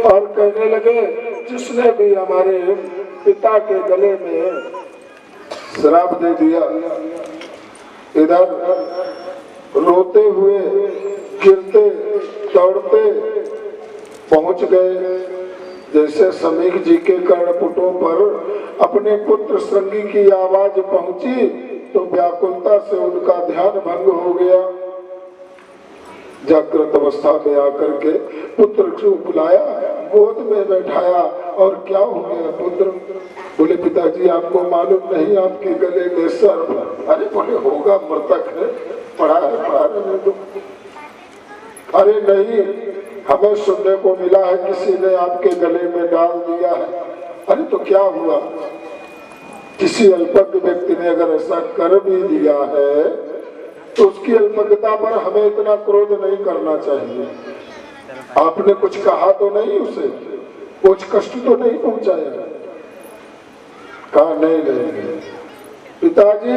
और कहने लगे जिसने भी हमारे पिता के गले में श्राप दे दिया, इधर रोते हुए गिरते दौड़ते पहुंच गए। जैसे समीक जी के कर्णपुटों पर अपने पुत्र श्रृंगी की आवाज पहुंची तो व्याकुलता से उनका ध्यान भंग हो गया। जागृत अवस्था में आकर के पुत्र को बुलाया, गोद में बैठाया और क्या हो गया पुत्र? बोले पिताजी आपको मालूम नहीं आपके गले में सर्प। अरे बोले होगा, मृतक है, पढ़ा रहने दो। अरे नहीं, हमें सुनने को मिला है किसी ने आपके गले में डाल दिया है। अरे तो क्या हुआ? किसी अल्पज्ञ व्यक्ति ने अगर ऐसा कर भी दिया है तो उसकी अल्पज्ञता पर हमें इतना क्रोध नहीं करना चाहिए। आपने कुछ कहा तो नहीं, उसे कुछ कष्ट तो नहीं पहुंचाया? कहा नहीं पिताजी,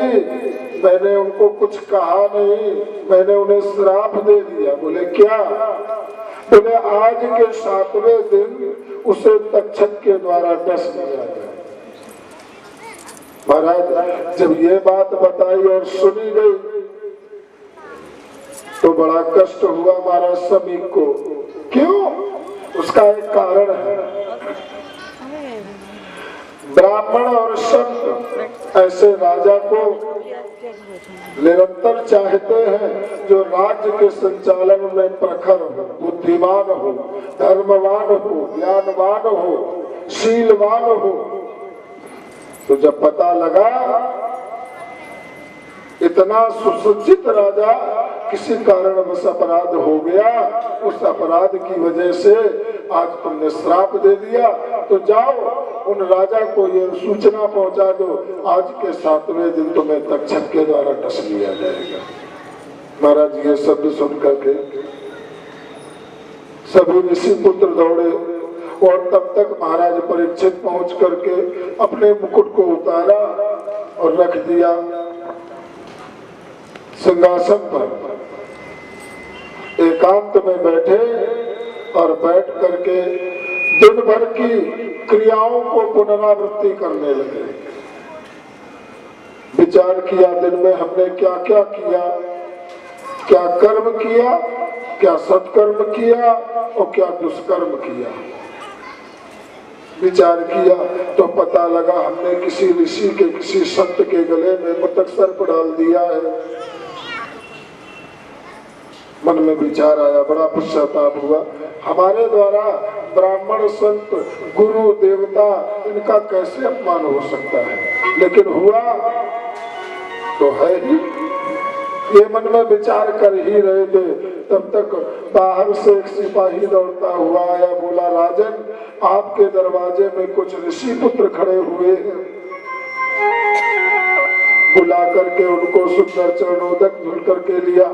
मैंने उनको कुछ कहा नहीं, मैंने उन्हें श्राप दे दिया। बोले क्या? बोले आज के 7वें दिन उसे तक्षक के द्वारा डस दिया गया। महाराज जब ये बात बताई और सुनी गई तो बड़ा कष्ट हुआ महाराज समीक को। क्यों? उसका एक कारण है। ब्राह्मण और संत ऐसे राजा को निरंतर चाहते हैं जो राज्य के संचालन में प्रखर हो, बुद्धिमान हो, धर्मवान हो, ज्ञानवान हो, शीलवान हो। तो जब पता लगा इतना सुसज्जित राजा किसी कारणवश अपराध हो गया, उस अपराध की वजह से आज तुमने श्राप दे दिया, तो जाओ उन राजा को ये सूचना पहुंचा दो, आज के 7वें दिन तुम्हें तक्षक के द्वारा डस लिया जाएगा। महाराज ये शब्द सुन करके सभी ऋषि पुत्र दौड़े और तब तक महाराज परीक्षित पहुंच करके अपने मुकुट को उतारा और रख दिया सिंहासन पर। एकांत में बैठे और बैठ करके दिन भर की क्रियाओं को पुनरावृत्ति करने लगे। विचार किया दिन में हमने क्या क्या किया, क्या कर्म किया, क्या सत्कर्म किया और क्या दुष्कर्म किया। विचार किया तो पता लगा हमने किसी ऋषि के, किसी संत के गले में मृतक सर्प डाल दिया है। मन में विचार आया, बड़ा पश्चाताप हुआ, हमारे द्वारा ब्राह्मण, संत, गुरु, देवता इनका कैसे अपमान हो सकता है? लेकिन हुआ तो है ही। ये मन में विचार कर ही रहे थे, तब तक बाहर से एक सिपाही दौड़ता हुआ आया, बोला राजन आपके दरवाजे में कुछ ऋषि पुत्र खड़े हुए हैं। बुला करके उनको सुंदर चरणोदक धुल करके लिया,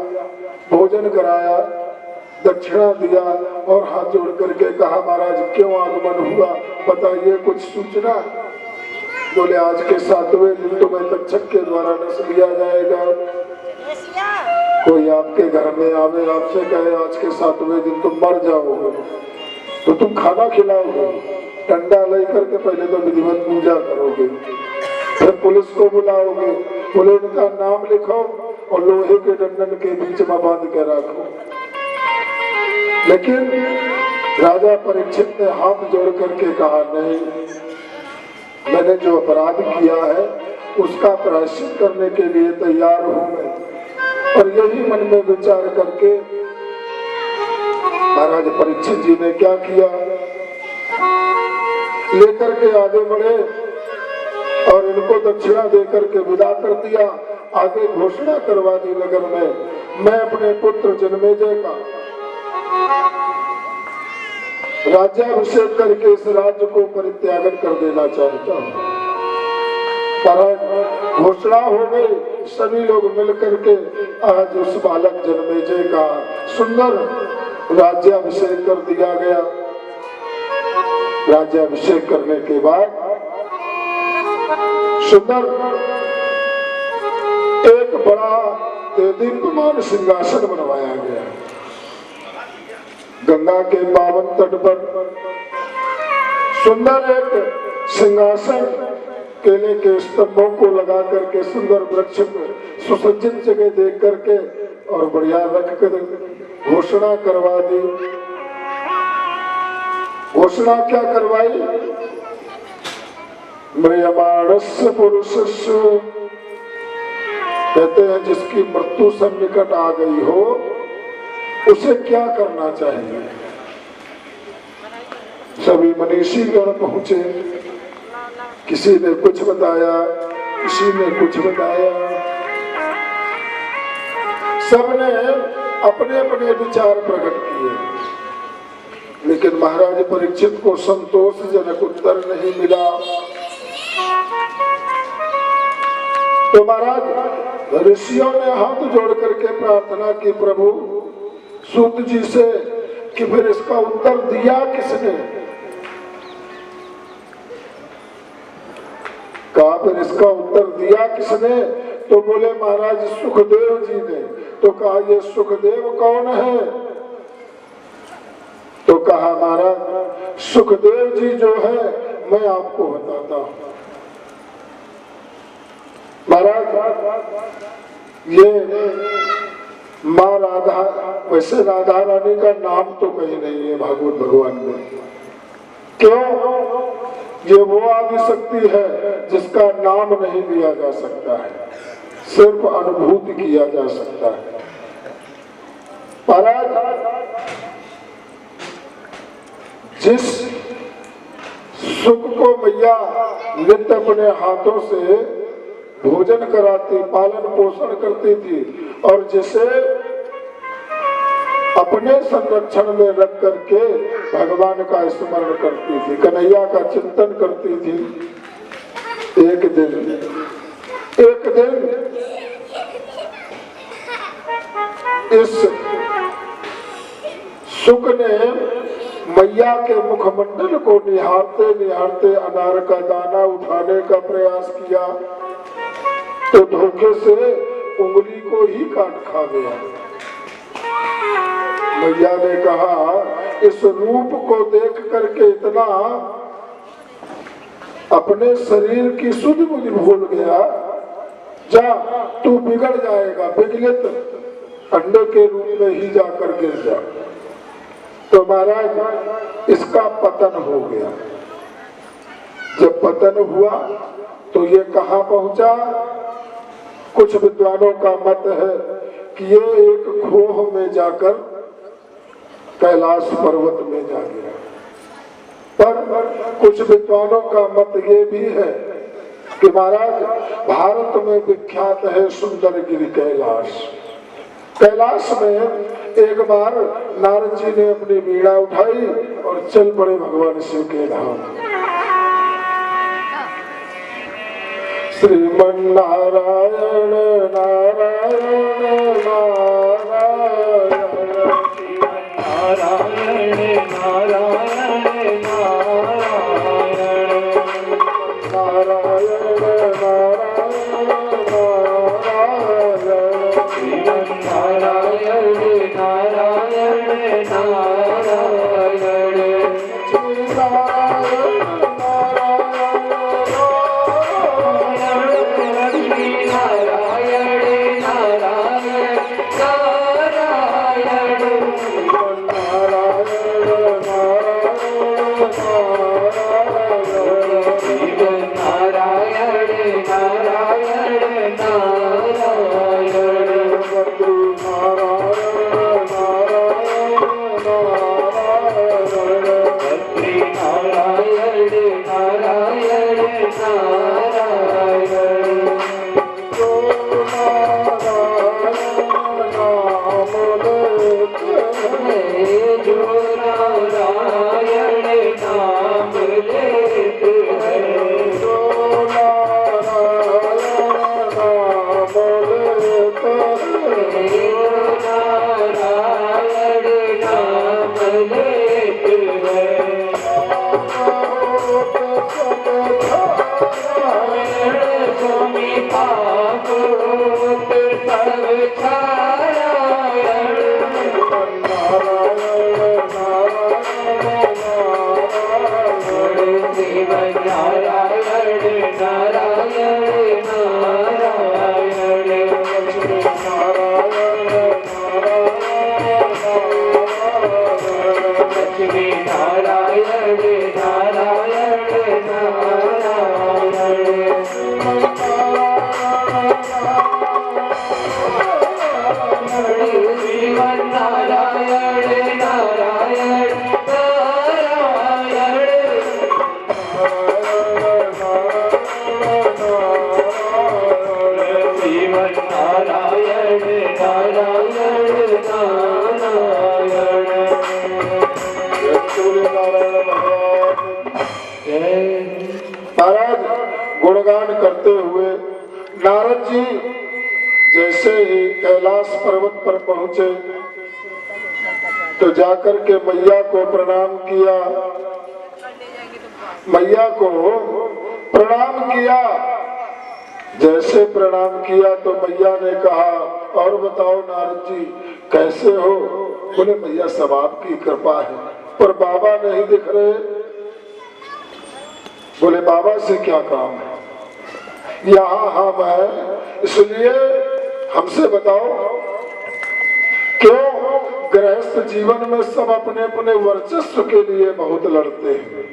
भोजन कराया, दक्षिणा दिया और हाथ जोड़ करके कहा महाराज क्यों आगमन हुआ, बताइए कुछ सूचना। बोले आज के 7वें दिन तुम्हें तक्षक के द्वारा डस लिया जाएगा। कोई आपके घर में आवे, आपसे कहे आज के 7वें दिन तुम मर जाओगे तो तुम खाना खिलाओगे, डंडा लेकर के पहले तो विधिवत पूजा करोगे, फिर पुलिस को बुलाओगे, बोले इनका नाम लिखो और लोहे के डंडन के बीच में बांध के रखो। लेकिन राजा परीक्षित ने हाथ जोड़ करके कहा नहीं, मैंने जो अपराध किया है उसका प्रायश्चित करने के लिए तैयार हूं मैं। और यही मन में विचार करके महाराज परीक्षित जी ने क्या किया, लेकर के आगे बढ़े और इनको दक्षिणा देकर के विदा कर दिया। आगे घोषणा करवा दी नगर में, मैं अपने पुत्र जन्मेजय का राज्याभिषेक करके इस राज्य को परित्यागन कर देना चाहता हूँ। घोषणा हो गई, सभी लोग मिलकर के आज उस बालक जन्मेजय का सुंदर राज्याभिषेक कर दिया गया। राज्याभिषेक करने के बाद सुंदर एक बड़ा दीप्यमान सिंहासन बनवाया गया। गंगा के पावन तट पर सुंदर एक सिंहासन केले के स्तंभों को लगा करके सुंदर वृक्ष में सुसज्जित जगह देख करके और बढ़िया रख कर घोषणा करवा दी। घोषणा क्या करवाई? म्रियमाणस्य पुरुषस्य, कहते हैं जिसकी मृत्यु सन्निकट आ गई हो उसे क्या करना चाहिए। सभी मनीषी गण पहुंचे, किसी ने कुछ बताया, किसी ने कुछ बताया, सबने अपने अपने विचार प्रकट किए, लेकिन महाराज परीक्षित को संतोषजनक उत्तर नहीं मिला। तो महाराज ऋषियों ने हाथ जोड़ करके प्रार्थना की प्रभु सूत जी से कि फिर इसका उत्तर दिया किसने? कहा फिर इसका उत्तर दिया किसने? तो बोले महाराज सुखदेव जी ने। तो कहा ये सुखदेव कौन है? तो कहा महाराज सुखदेव जी जो है मैं आपको बताता हूं। महाराज ये माँ राधा, वैसे राधा रानी का नाम तो कहीं नहीं है भागवत भगवान में। क्यों? ये वो आदि शक्ति है जिसका नाम नहीं लिया जा सकता है, सिर्फ अनुभूति किया जा सकता है। महाराज जिस सुख को मैया नित्य अपने हाथों से भोजन कराती, पालन पोषण करती थी और जिसे अपने संरक्षण में रख करके भगवान का स्मरण करती थी, कन्हैया का चिंतन करती थी। एक दिन इस सुख ने मैया के मुखमंडल को निहारते निहारते अनार का दाना उठाने का प्रयास किया तो धोखे से उंगली को ही काट खा गया। मैया ने कहा इस रूप को देख करके इतना अपने शरीर की सुध बुद्धि भूल गया, जा तू बिगड़ जाएगा, विगलित अंडे के रूप में ही जाकर गिर जा। तो महाराज इसका पतन हो गया। जब पतन हुआ तो ये कहाँ पहुंचा? कुछ विद्वानों का मत है कि ये एक खोह में जाकर कैलाश पर्वत में जा गिरा, पर कुछ विद्वानों का मत ये भी है कि महाराज भारत में विख्यात है सुंदरगिरी कैलाश। कैलाश में एक बार नारद जी ने अपनी वीणा उठाई और चल पड़े भगवान शिव के धाम। श्रीमन नारायण नारायण नारायण नारायण नारायण नारायण नारायण नारायण महाराज गुणगान करते हुए नारद जी जैसे ही कैलाश पर्वत पर पहुंचे तो जाकर के मैया को प्रणाम किया। मैया को प्रणाम किया। जैसे प्रणाम किया तो मैया ने कहा, और बताओ नारद जी कैसे हो? बोले मैया सब आपकी कृपा है, पर बाबा नहीं दिख रहे। बोले बाबा से क्या काम है? यहाँ हम हैं, इसलिए हमसे बताओ क्यों? गृहस्थ जीवन में सब अपने अपने वर्चस्व के लिए बहुत लड़ते हैं।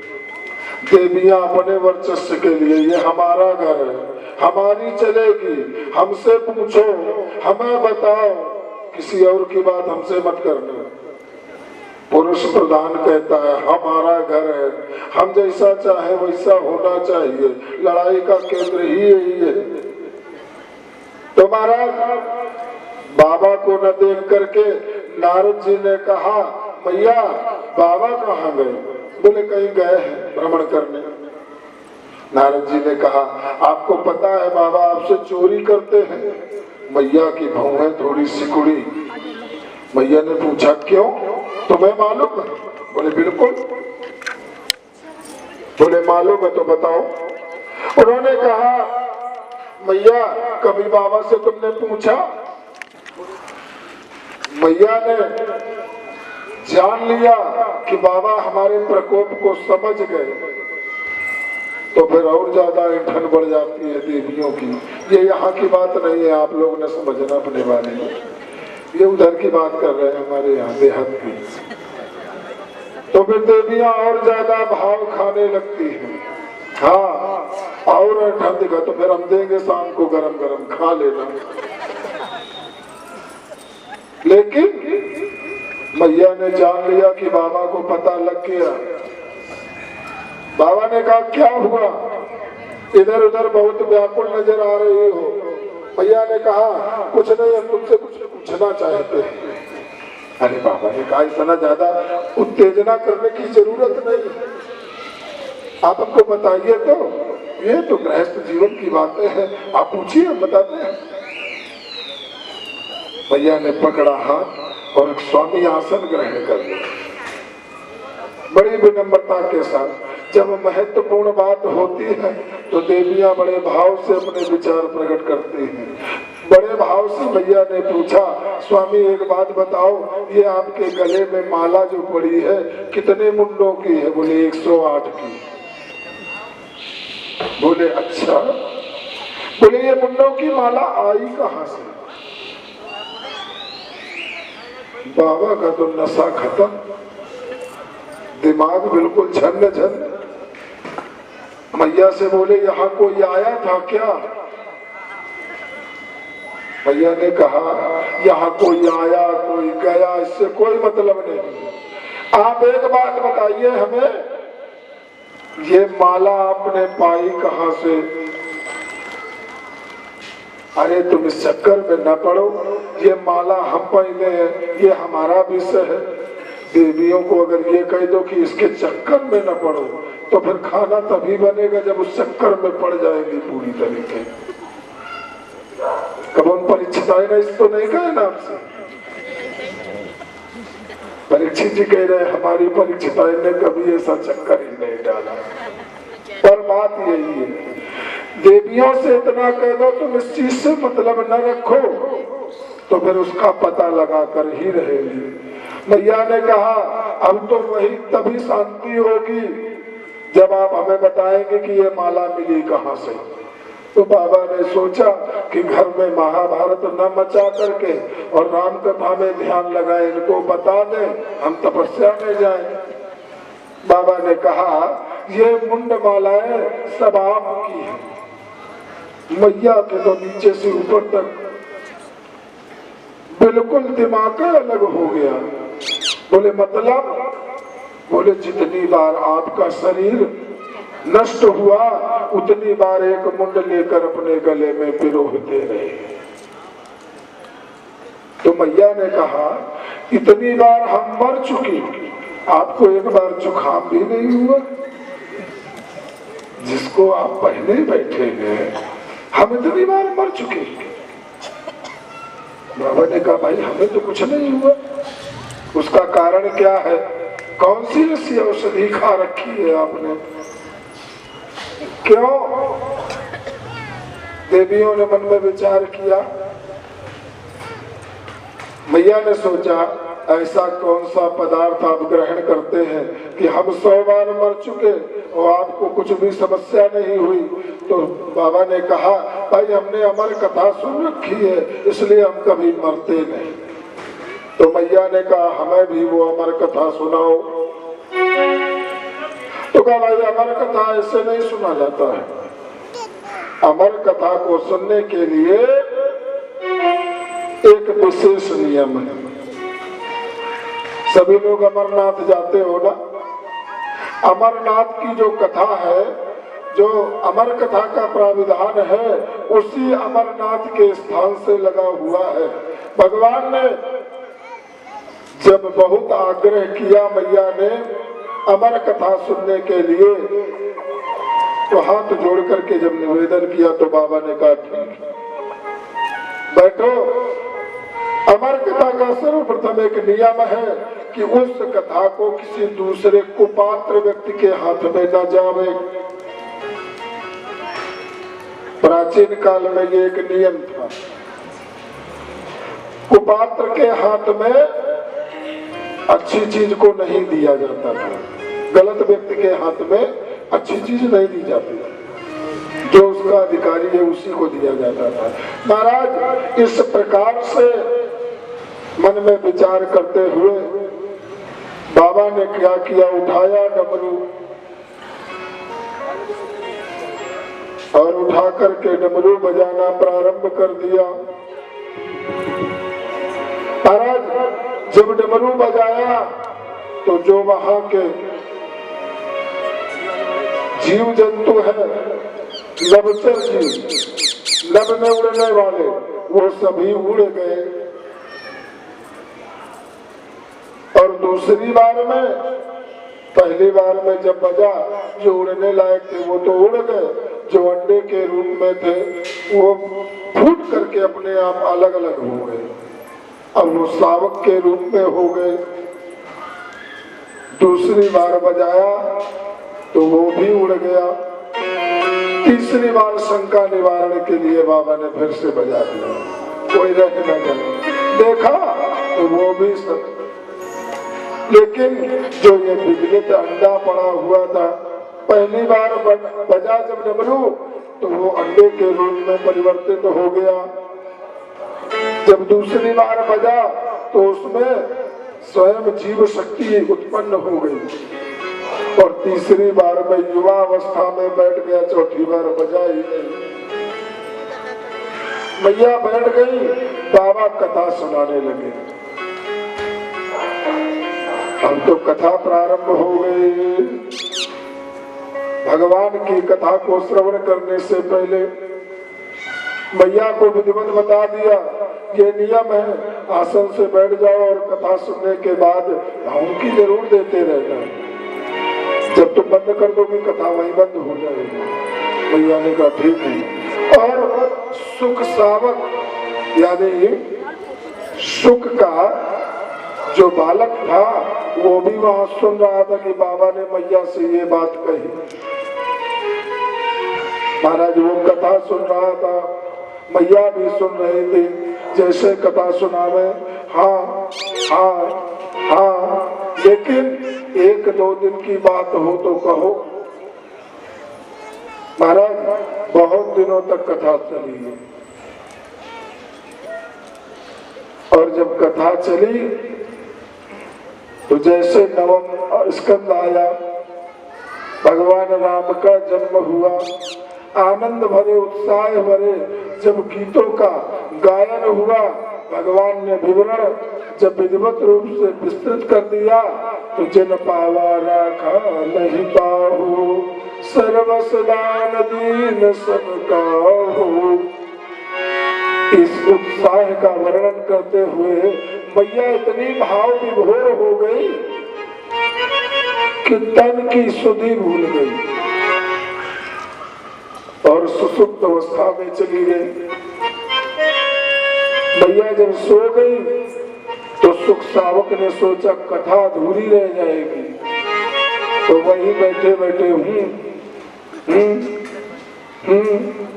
देवियां अपने वर्चस्व के लिए, ये हमारा घर है, हमारी चलेगी, हमसे पूछो, हमें बताओ, किसी और की बात हमसे मत करना। पुरुष प्रधान कहता है हमारा घर है, हम जैसा चाहे वैसा होना चाहिए, लड़ाई का केंद्र ही यही है। तो महाराज बाबा को न देख करके नारद जी ने कहा, मैया बाबा कहाँ गए? बोले कहीं गए हैं भ्रमण करने। नारद जी ने कहा, आपको पता है बाबा आपसे चोरी करते हैं? मैया की भौहें थोड़ी सिकुड़ी। मैया ने पूछा क्यों, तुम्हें मालूम है? बोले बिल्कुल। बोले मालूम है तो बताओ। उन्होंने कहा, मैया कभी बाबा से तुमने पूछा? मैया ने जान लिया कि बाबा हमारे प्रकोप को समझ गए, तो फिर और ज्यादा ऐंठन बढ़ जाती है देवियों की। ये यहाँ की बात नहीं है, आप लोग ने समझना अपने बारे में, ये उधर की बात कर रहे हैं, हमारे यहाँ देहात की। तो फिर देवियां और ज्यादा भाव खाने लगती हैं। हाँ और ऐंठन दिखा तो फिर हम देंगे शाम को गरम गरम, खा लेना। लेकिन मैया ने जान लिया कि बाबा को पता लग गया। बाबा ने कहा क्या हुआ, इधर उधर बहुत व्याकुल नजर आ रही हो? मैया ने कहा कुछ नहीं, हम तुमसे कुछ पूछना चाहते हैं। अरे बाबा ने कहा इतना ज्यादा उत्तेजना करने की जरूरत नहीं, आप हमको बताइए तो, ये तो गृहस्थ जीवन की बातें हैं, आप पूछिए हम बताते हैं। मैया ने पकड़ा हाथ और स्वामी आसन ग्रहण कर लिया बड़ी विनम्रता के साथ। जब महत्वपूर्ण बात होती है तो देवियां बड़े भाव से अपने विचार प्रकट करती हैं। बड़े भाव से मैया ने पूछा, स्वामी एक बात बताओ, ये आपके गले में माला जो पड़ी है कितने मुंडों की है? बोले 108 की। बोले अच्छा, बोले ये मुंडों की माला आई कहाँ से? बाबा का तो नशा खत्म, दिमाग बिल्कुल झन्न झन्न। मैया से बोले यहाँ कोई आया था क्या? मैया ने कहा यहाँ कोई आया कोई गया इससे कोई मतलब नहीं, आप एक बात बताइए हमें, ये माला आपने पाई कहाँ से? अरे तुम इस चक्कर में न पड़ो, ये माला हम पहने हैं, ये हमारा विषय है। देवियों को अगर ये कह दो कि इसके चक्कर में न पड़ो तो फिर खाना तभी बनेगा जब उस चक्कर में पड़ जाएंगी पूरी तरीके। कब हम परीक्षिताएं ने इसको नहीं कहे ना आपसे? परीक्षित जी कह रहे हमारी परीक्षिताएं ने कभी ऐसा चक्कर ही नहीं डाला। पर बात यही है, देवियों से इतना कह दो तुम इस चीज से मतलब न रखो तो फिर उसका पता लगा कर ही रहेगी। मैया ने कहा अब तो वही तभी शांति होगी जब आप हमें बताएंगे कि ये माला मिली कहाँ से। तो बाबा ने सोचा कि घर में महाभारत न मचा करके और राम कथा में ध्यान लगाए, इनको बता दें, हम तपस्या में जाएं। बाबा ने कहा ये मुंड मालाएं सब आपकी है। मैया के तो नीचे से ऊपर तक बिल्कुल दिमाग अलग हो गया। बोले मतलब? बोले जितनी बार आपका शरीर नष्ट हुआ उतनी बार एक मुंड लेकर अपने गले में पिरोते रहे। तो मैया ने कहा इतनी बार हम मर चुके, आपको एक बार जुकाम भी नहीं हुआ? जिसको आप पहले बैठे हैं, हम इतनी बार मर चुके। बाबा ने कहा भाई हमें तो कुछ नहीं हुआ। उसका कारण क्या है? कौन सी ऐसी औषधि खा रखी है आपने? क्यों? देवियों ने मन में विचार किया। मैया ने सोचा ऐसा कौन सा पदार्थ आप ग्रहण करते हैं कि हम 100 बार मर चुके और आपको कुछ भी समस्या नहीं हुई। तो बाबा ने कहा भाई हमने अमर कथा सुन रखी है इसलिए हम कभी मरते नहीं। तो मैया ने कहा हमें भी वो अमर कथा सुनाओ। तो कहा भाई अमर कथा ऐसे नहीं सुना जाता है। अमर कथा को सुनने के लिए एक विशेष नियम है। सभी लोग अमरनाथ जाते हो ना? अमरनाथ की जो कथा है, जो अमर कथा का प्राविधान है, उसी अमरनाथ के स्थान से लगा हुआ है। भगवान ने जब बहुत आग्रह किया मैया ने अमर कथा सुनने के लिए, तो हाथ जोड़ करके जब निवेदन किया तो बाबा ने कहा ठीक बैठो। अमर कथा का सर्वप्रथम एक नियम है कि उस कथा को किसी दूसरे कुपात्र व्यक्ति के हाथ में न जावे। प्राचीन काल में ये एक नियम था। कुपात्र के हाथ में अच्छी चीज को नहीं दिया जाता था। गलत व्यक्ति के हाथ में अच्छी चीज नहीं दी जाती, जो उसका अधिकारी है उसी को दिया जाता था। महाराज इस प्रकार से मन में विचार करते हुए बाबा ने क्या किया, उठाया डमरू और उठा करके डमरू बजाना प्रारंभ कर दिया। महाराज जब डमरू बजाया तो जो वहां के जीव जंतु है, लवचर जीव, लब में उड़ने वाले, वो सभी उड़ गए। और दूसरी बार में, पहली बार में जब बजा, जो उड़ने लायक थे वो तो उड़ गए, जो अंडे के रूप में थे वो फूट करके अपने आप अलग अलग हो गए। अब वो शावक के रूप में हो गए। दूसरी बार बजाया तो वो भी उड़ गया। तीसरी बार शंका निवारण के लिए बाबा ने फिर से बजा दिया, कोई रह न गया। देखा तो वो भी सब, लेकिन जो ये विगलित अंडा पड़ा हुआ था, पहली बार बजा जब डमरू तो वो अंडे के रूप में परिवर्तित हो गया। जब दूसरी बार बजा तो उसमें स्वयं जीव शक्ति उत्पन्न हो गई। और तीसरी बार में युवा अवस्था में बैठ गया। चौथी बार बजा ही नहीं। मैया बैठ गई, बाबा कथा सुनाने लगे। अब तो कथा प्रारंभ हो गई। भगवान की कथा को श्रवण करने से पहले मैया को विधिवत बता दिया, ये नियम है, आसन से बैठ जाओ और कथा सुनने के बाद उनकी जरूर देते रहना। जब तुम बंद कर दोगे कथा वहीं बंद हो जाएगी। मैया ने कहा ठीक है। और सुख सावक यानी सुख का जो बालक था वो भी वहां सुन रहा था कि बाबा ने मैया से ये बात कही। महाराज वो कथा सुन रहा था, मैया भी सुन रही थी। जैसे कथा सुनावे हाँ हाँ हाँ, लेकिन 1-2 दिन की बात हो तो कहो। महाराज बहुत दिनों तक कथा चली है। और जब कथा चली तो जैसे नवम स्कंद आया भगवान राम का जन्म हुआ। आनंद भरे उत्साह भरे जब गीतों का गायन हुआ, भगवान ने विवरण जब विधिवत रूप से विस्तृत कर दिया, तो जिन पावा राखा नहीं पाहु, सर्वसदान दीन सब काहू। इस उत्साह का वर्णन करते हुए मैया इतनी भाव विभोर हो गई कि तन की सुधि भूल गई और सुसुप्त अवस्था में चली गई। मैया जब सो गई तो सुख सावक ने सोचा कथा अधूरी रह जाएगी, तो वहीं बैठे बैठे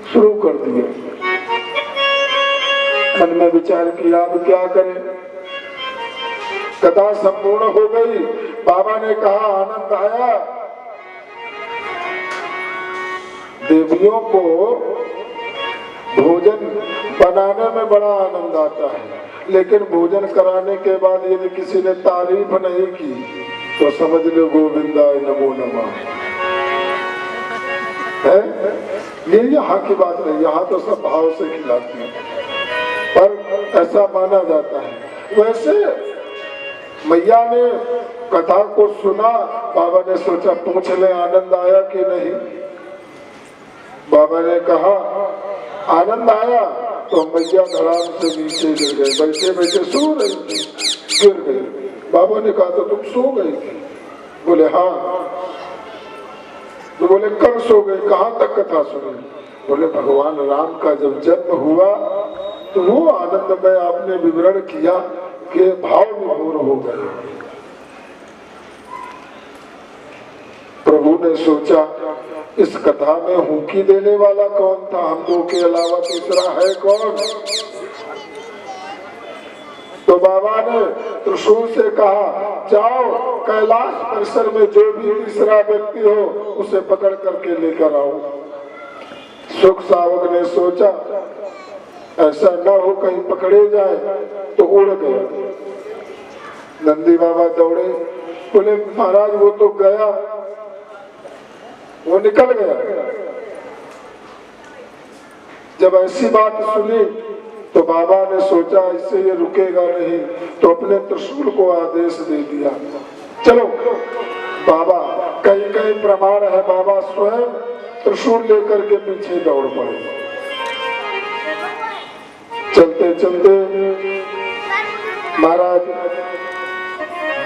शुरू कर दिए। मन में विचार किया अब क्या करें। कथा संपूर्ण हो गई। बाबा ने कहा आनंद आया। देवियों को भोजन बनाने में बड़ा आनंद आता है, लेकिन भोजन कराने के बाद यदि किसी ने तारीफ नहीं की तो समझ लो गोविंदाय नमो नमः है। ये यहाँ की बात नहीं, यहाँ तो सब भाव से खिलाते हैं, पर ऐसा माना जाता है। वैसे मैया ने कथा को सुना, बाबा ने सोचा पूछ ले आनंद आया कि नहीं। बाबा ने कहा आनंद आया, तो मैया धड़ाम से नीचे गिर गए। बैठे बैठे सो रही थी, गिर गई। बाबा ने कहा तो तुम सो गई थी? बोले हाँ। तो बोले कब सो गए, कहाँ तक कथा सुनी? बोले भगवान राम का जब जन्म हुआ तो वो आनंद में आपने विवरण किया कि भाव विभोर हो गए। प्रभु ने सोचा इस कथा में हुकी देने वाला कौन था, हम दो के अलावा तीसरा है कौन? तो बाबा ने त्रिशूल से कहा जाओ कैलाश परिसर में जो भी तीसरा व्यक्ति हो उसे पकड़ करके लेकर आओ। सुख सावक ने सोचा ऐसा न हो कहीं पकड़े जाए, तो उड़ गए। नंदी बाबा दौड़े, बोले महाराज वो तो गया, वो निकल गया। जब ऐसी बात सुनी तो बाबा ने सोचा इससे ये रुकेगा नहीं, तो अपने त्रिशूल को आदेश दे दिया चलो। बाबा कहीं कहीं प्रमाण है, बाबा स्वयं त्रिशूल लेकर के पीछे दौड़ पड़े। चलते चलते महाराज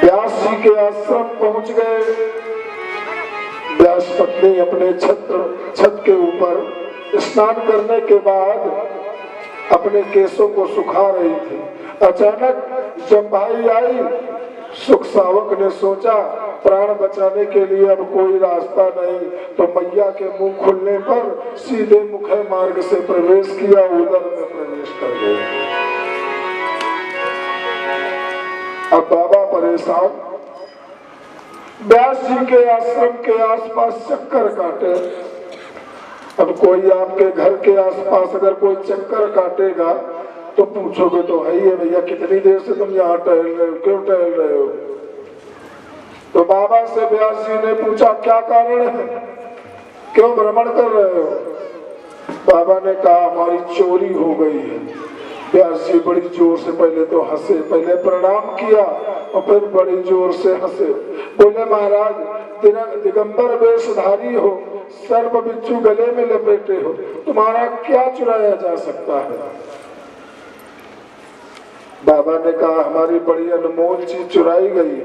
व्यास जी के आश्रम पहुंच गए। व्यास पत्नी अपने छत के ऊपर स्नान करने के बाद अपने केसों को सुखा रही थी। अचानक जम्भाई आई। सुख सावक ने सोचा प्राण बचाने के लिए अब कोई रास्ता नहीं, तो मैया के मुंह खुलने पर सीधे मुख्य मार्ग से प्रवेश किया, उदर में प्रवेश कर गए। अब बाबा परेशान, व्यास जी के आश्रम के आसपास चक्कर काटे। अब कोई आपके घर के आसपास अगर कोई चक्कर काटेगा तो पूछोगे तो है ही है भैया कितनी देर से तुम यहाँ टहल रहे हो, क्यों टहल रहे हो? तो बाबा से व्यास जी ने पूछा क्या कारण है, क्यों भ्रमण कर रहे हो? बाबा ने कहा हमारी चोरी हो गई है। व्यास जी बड़ी जोर से पहले तो हंसे, पहले प्रणाम किया और फिर बड़ी जोर से हंसे। बोले महाराज दिगंबर वेशधारी हो, सर्प बिच्छू गले में लपेटे हो, तुम्हारा क्या चुराया जा सकता है? बाबा ने कहा हमारी बड़ी अनमोल चीज चुराई गई।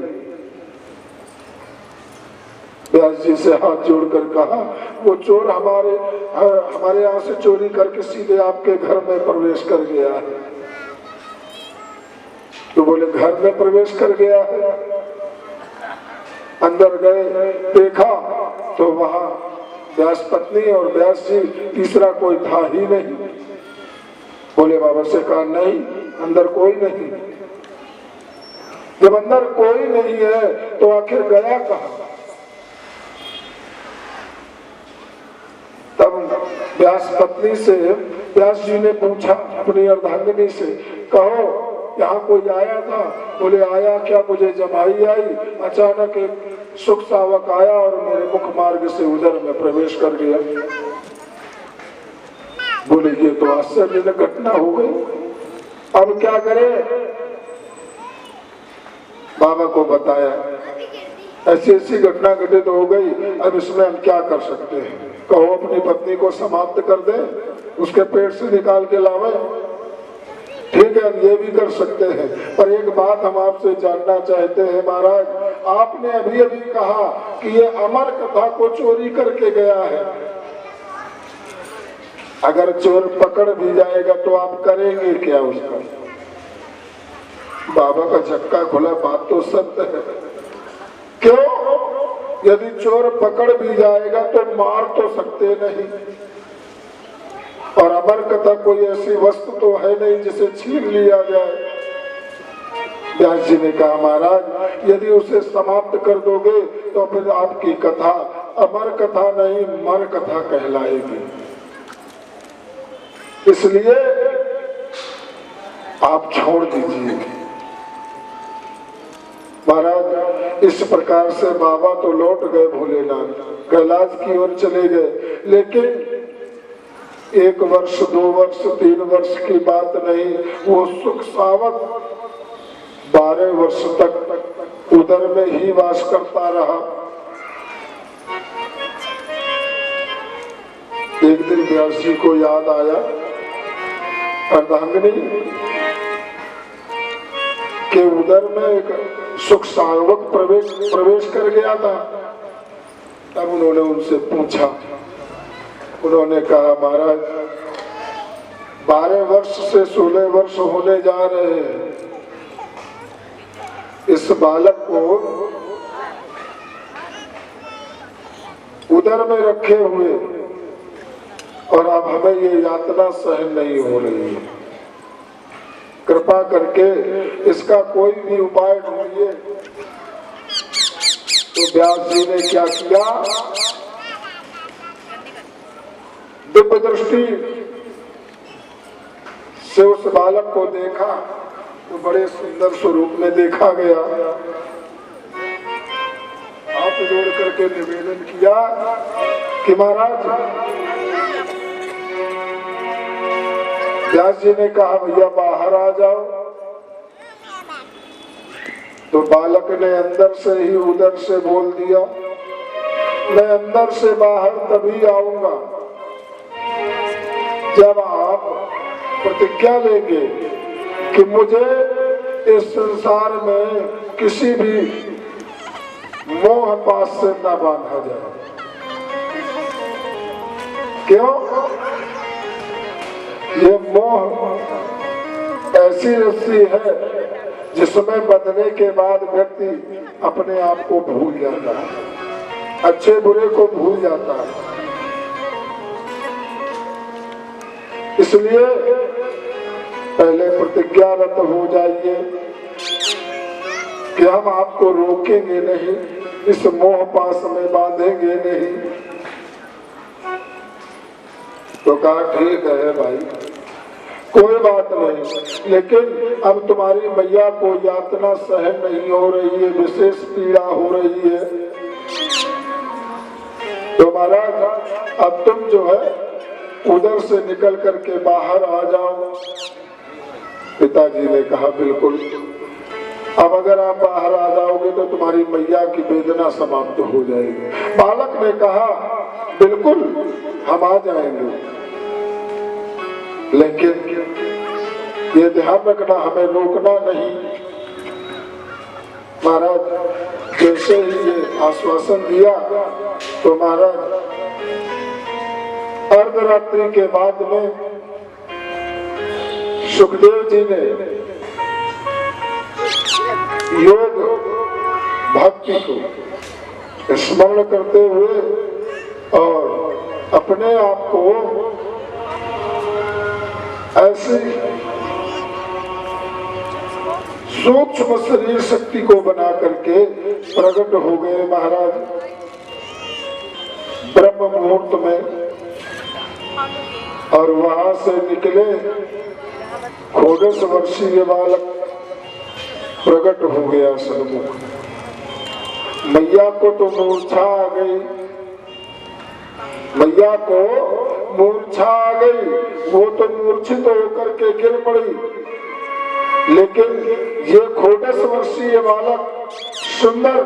व्यास जी से हाथ जोड़कर कहा वो चोर हमारे यहाँ से चोरी करके सीधे आपके घर में प्रवेश कर गया है। तो बोले घर में प्रवेश कर गया है? अंदर गए, देखा तो वहां व्यास पत्नी और व्यास जी, तीसरा कोई था ही नहीं। बोले बाबा से कहा नहीं अंदर कोई नहीं। जब अंदर कोई नहीं है तो आखिर गया कहाँ? तब व्यास पत्नी से व्यास जी ने पूछा अपनी अर्धांगिनी से, कहो यहाँ कोई आया था? बोले आया क्या, मुझे जमाई आई, अचानक एक सुख सावक आया और मेरे मुख मार्ग से उधर में प्रवेश कर गया। बोले ये तो आश्चर्यजनक घटना हो गई, अब क्या करें? बाबा को बताया ऐसी ऐसी घटना घटित हो गई, अब इसमें हम क्या कर सकते हैं? कहो अपनी पत्नी को समाप्त कर दे, उसके पेट से निकाल के लावे। ठीक है, हम ये भी कर सकते हैं, पर एक बात हम आपसे जानना चाहते हैं महाराज, आपने अभी अभी कहा कि ये अमर कथा को चोरी करके गया है, अगर चोर पकड़ भी जाएगा तो आप करेंगे क्या उसका? बाबा का झटका खुला, बात तो सत्य है। क्यों? यदि चोर पकड़ भी जाएगा तो मार तो सकते नहीं, और अमर कथा कोई ऐसी वस्तु तो है नहीं जिसे छीन लिया जाए। व्यास जी ने कहा महाराज यदि उसे समाप्त कर दोगे तो फिर आपकी कथा अमर कथा नहीं मर कथा कहलाएगी, इसलिए आप छोड़ दीजिए। महाराज इस प्रकार से बाबा तो लौट गए, भोलेनाथ कैलाश की ओर चले गए, लेकिन 1 वर्ष 2 वर्ष 3 वर्ष की बात नहीं, वो सुख सावक 12 वर्ष तक उधर में ही वास करता रहा। एक दिन व्यास जी को याद आया अर्धांगिनी के उधर में एक सुख सावक प्रवेश कर गया था। तब उन्होंने उनसे पूछा, उन्होंने कहा महाराज 12 वर्ष से 16 वर्ष होने जा रहे हैं, इस बालक को उधर में रखे हुए, और अब हमें ये यातना सहन नहीं हो रही है, कृपा करके इसका कोई भी उपाय ढूंढिए। तो व्यास जी ने क्या किया, दिव्य दृष्टि से उस बालक को देखा तो बड़े सुंदर स्वरूप में देखा गया। हाथ जोड़ करके निवेदन किया कि महाराज, व्यास जी ने कहा भैया बाहर आ जाओ, तो बालक ने अंदर से ही उधर से बोल दिया, मैं अंदर से बाहर तभी आऊंगा जब आप प्रतिज्ञा लेंगे कि मुझे इस संसार में किसी भी मोह पास से न बांधा जाए। क्यों? ये मोह ऐसी रस्सी है जिसमें बंधने के बाद व्यक्ति अपने आप को भूल जाता है, अच्छे बुरे को भूल जाता है। इसलिए पहले प्रतिज्ञारत हो जाइए कि हम आपको रोकेंगे नहीं, इस मोह पास में बांधेंगे नहीं। तो कहा ठीक है भाई, कोई बात नहीं, लेकिन अब तुम्हारी मैया को यातना सहन नहीं हो रही है, विशेष पीड़ा हो रही है, तो महाराज अब तुम जो है उधर से निकल करके बाहर आ जाओ। पिताजी ने कहा बिल्कुल, अब अगर आप बाहर आ जाओगे तो तुम्हारी मैया की वेदना समाप्त हो जाएगी। बालक ने कहा बिल्कुल हम आ जाएंगे, लेकिन ये ध्यान रखना हमें रोकना नहीं। महाराज जैसे ही ये आश्वासन दिया तो महाराज अर्धरात्रि के बाद में सुखदेव जी ने योग भक्ति को स्मरण करते हुए और अपने आप को ऐसी सूक्ष्म शरीर शक्ति को बना करके प्रकट हो गए महाराज ब्रह्म मुहूर्त में, और वहां से निकले 14 वर्षीय बालक प्रकट हो गया सन्मुख। मैया को तो मूर्छा आ गई, मैया को मूर्छा आ गई, वो तो मूर्छित होकर के गिर पड़ी। लेकिन ये 28 वर्षीय बालक सुंदर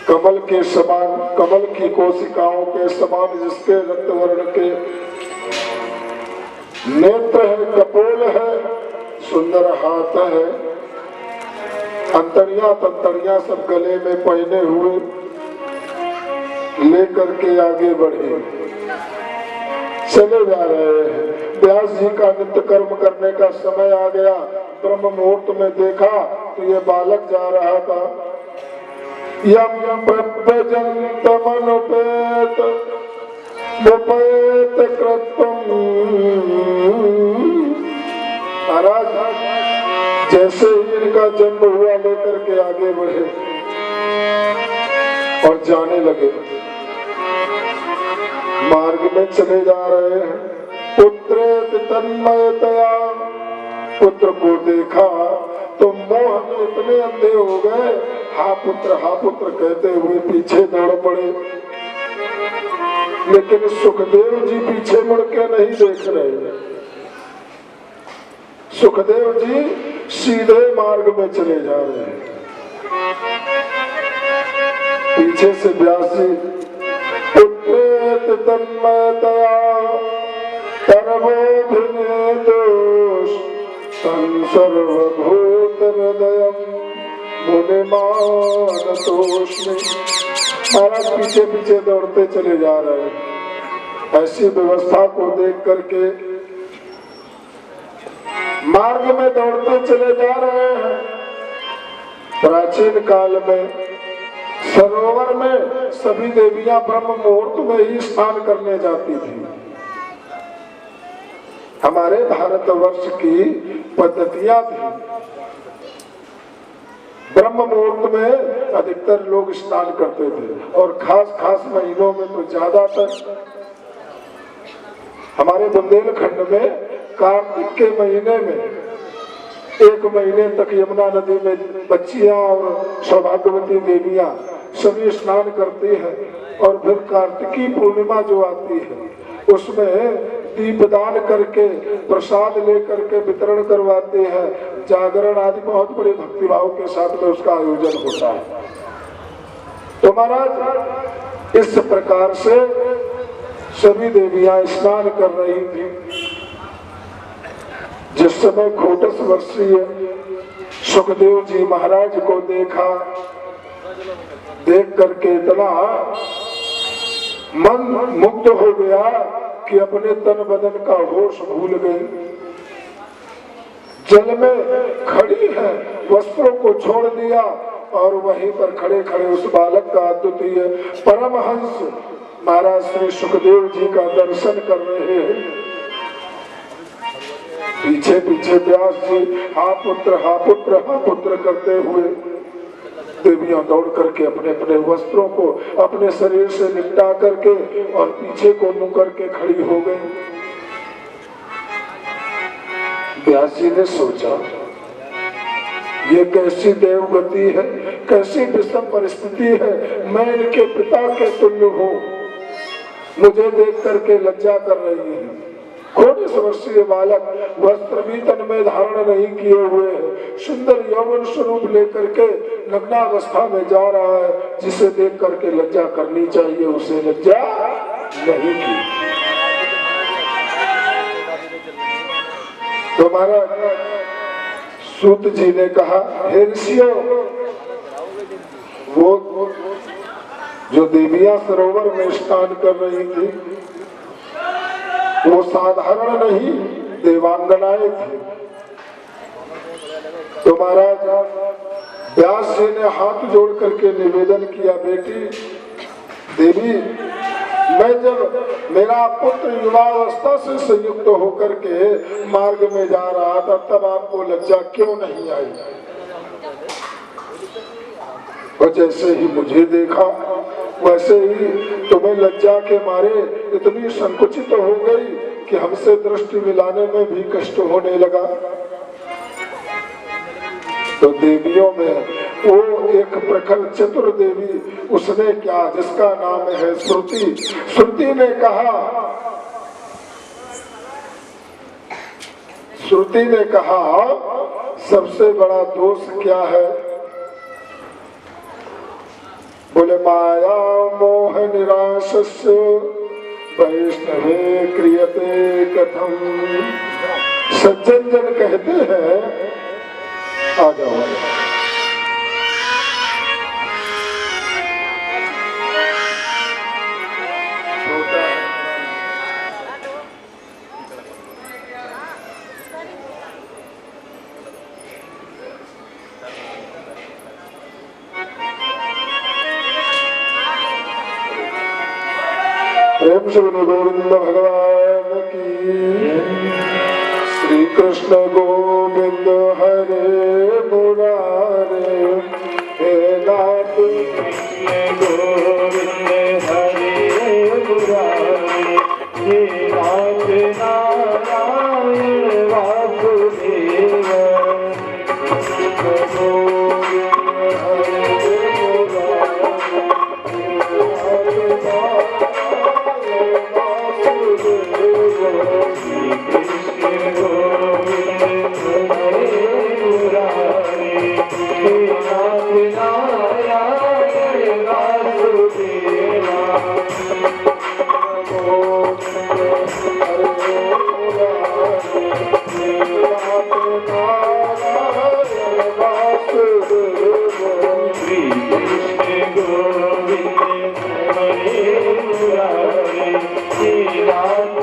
कमल के समान, कमल की कोशिकाओं के समान, जिसके रक्त वर्ण के नेत्र है, कपोल है, सुंदर हाथ है, अंतड़ियां तंतड़ियां सब गले में पहने हुए लेकर के आगे बढ़े, चले जा रहे हैं। व्यास जी का नित्य कर्म करने का समय आ गया। ब्रह्म मुहूर्त में देखा तो ये बालक जा रहा था। यम प्रभजंत मनुपेत मुपेत कृतम। महाराज जैसे ही इनका जन्म हुआ लेकर के आगे बढ़े और जाने लगे, मार्ग में चले जा रहे हैं। पुत्रेत तन्मयतया, पुत्र को देखा तो मोह में इतने अंधे हो गए, हा पुत्र कहते हुए पीछे दौड़ पड़े। लेकिन सुखदेव जी पीछे मुड़ के नहीं देख रहे। सुखदेव जी सीधे मार्ग में चले जा रहे हैं। पीछे से व्यास जी पुत्रेत तन्मयतया सर्वोभिनेतोष तं सर्वभूत हृदयं मुनिमानतोस्मि। महाराज पीछे पीछे दौड़ते चले जा रहे हैं। ऐसी व्यवस्था को देख करके मार्ग में दौड़ते चले जा रहे हैं। प्राचीन काल में सरोवर में सभी देवियां ब्रह्म मुहूर्त में ही स्नान करने जाती थी। हमारे भारतवर्ष की पद्धतियां थी। ब्रह्म मुहूर्त में अधिकतर लोग स्नान करते थे और खास खास महीनों में तो ज्यादातर। हमारे बुंदेलखंड में कार्तिक के महीने में 1 महीने तक यमुना नदी में बच्चियां और सौभाग्यवती देवियां सभी स्नान करती हैं। और फिर कार्तिकी पूर्णिमा जो आती है उसमें दीपदान करके प्रसाद लेकर के वितरण करवाते हैं। जागरण आदि बहुत बड़े भक्तिभाव के साथ में उसका आयोजन होता है। तो महाराज इस प्रकार से सभी देवियां स्नान कर रही थी। जिस समय 28 वर्षीय सुखदेव जी महाराज को देखा, देख करके इतना मन मुग्ध हो गया कि अपने तन बदन का होश भूल गई। जल में खड़ी है, वस्त्रों को छोड़ दिया और वहीं पर खड़े खड़े उस बालक का अद्वितीय परमहंस महाराज श्री सुखदेव जी का दर्शन कर रहे हैं। पीछे पीछे व्यास जी हा पुत्र करते हुए देवियां दौड़ करके अपने अपने वस्त्रों को अपने शरीर से निपटा करके और पीछे को मुंह करके खड़ी हो गई। व्यास जी ने सोचा ये कैसी देवगति है, कैसी विषम परिस्थिति है। मैं इनके पिता के तुल्य हूँ, मुझे देख करके लज्जा कर रही है। 19 वर्षीय बालक वस्त्र भी तन में धारण नहीं किए हुए है, सुंदर यौवन स्वरूप लेकर के नग्नावस्था में जा रहा है, जिसे देख करके लज्जा करनी चाहिए, उसे लज्जा नहीं की। तो महाराज सूत जी ने कहा, हे ऋषियों, वो जो देवियां सरोवर में स्नान कर रही थी वो साधारण नहीं देवांगनाएं थी। तो महाराज व्यास जी ने हाथ जोड़ करके निवेदन किया, बेटी देवी, मैं जब मेरा पुत्र युवावस्था से संयुक्त होकर के मार्ग में जा रहा था तब आपको लज्जा क्यों नहीं आई? और जैसे ही मुझे देखा वैसे ही तुम्हें लज्जा के मारे इतनी संकुचित हो गई कि हमसे दृष्टि मिलाने में भी कष्ट होने लगा। तो देवियों में वो एक प्रखर चतुर देवी, उसने क्या, जिसका नाम है श्रुति। श्रुति ने कहा, श्रुति ने कहा सबसे बड़ा दोष क्या है? बोले माया मोह निराशस्य वैष्णवे क्रियते कथम। सज्जन जन कहते हैं, आ जाओ प्रेम से बोलो गोविंद भगवान की। श्री कृष्ण गोविंद हरे मुरारे, हे नाथ कृष्ण गोविंद हरे मुरारे, हे नाथ नारायण वासुदेव। कृष्ण गोविंद हरे मुरारे, हे नाथ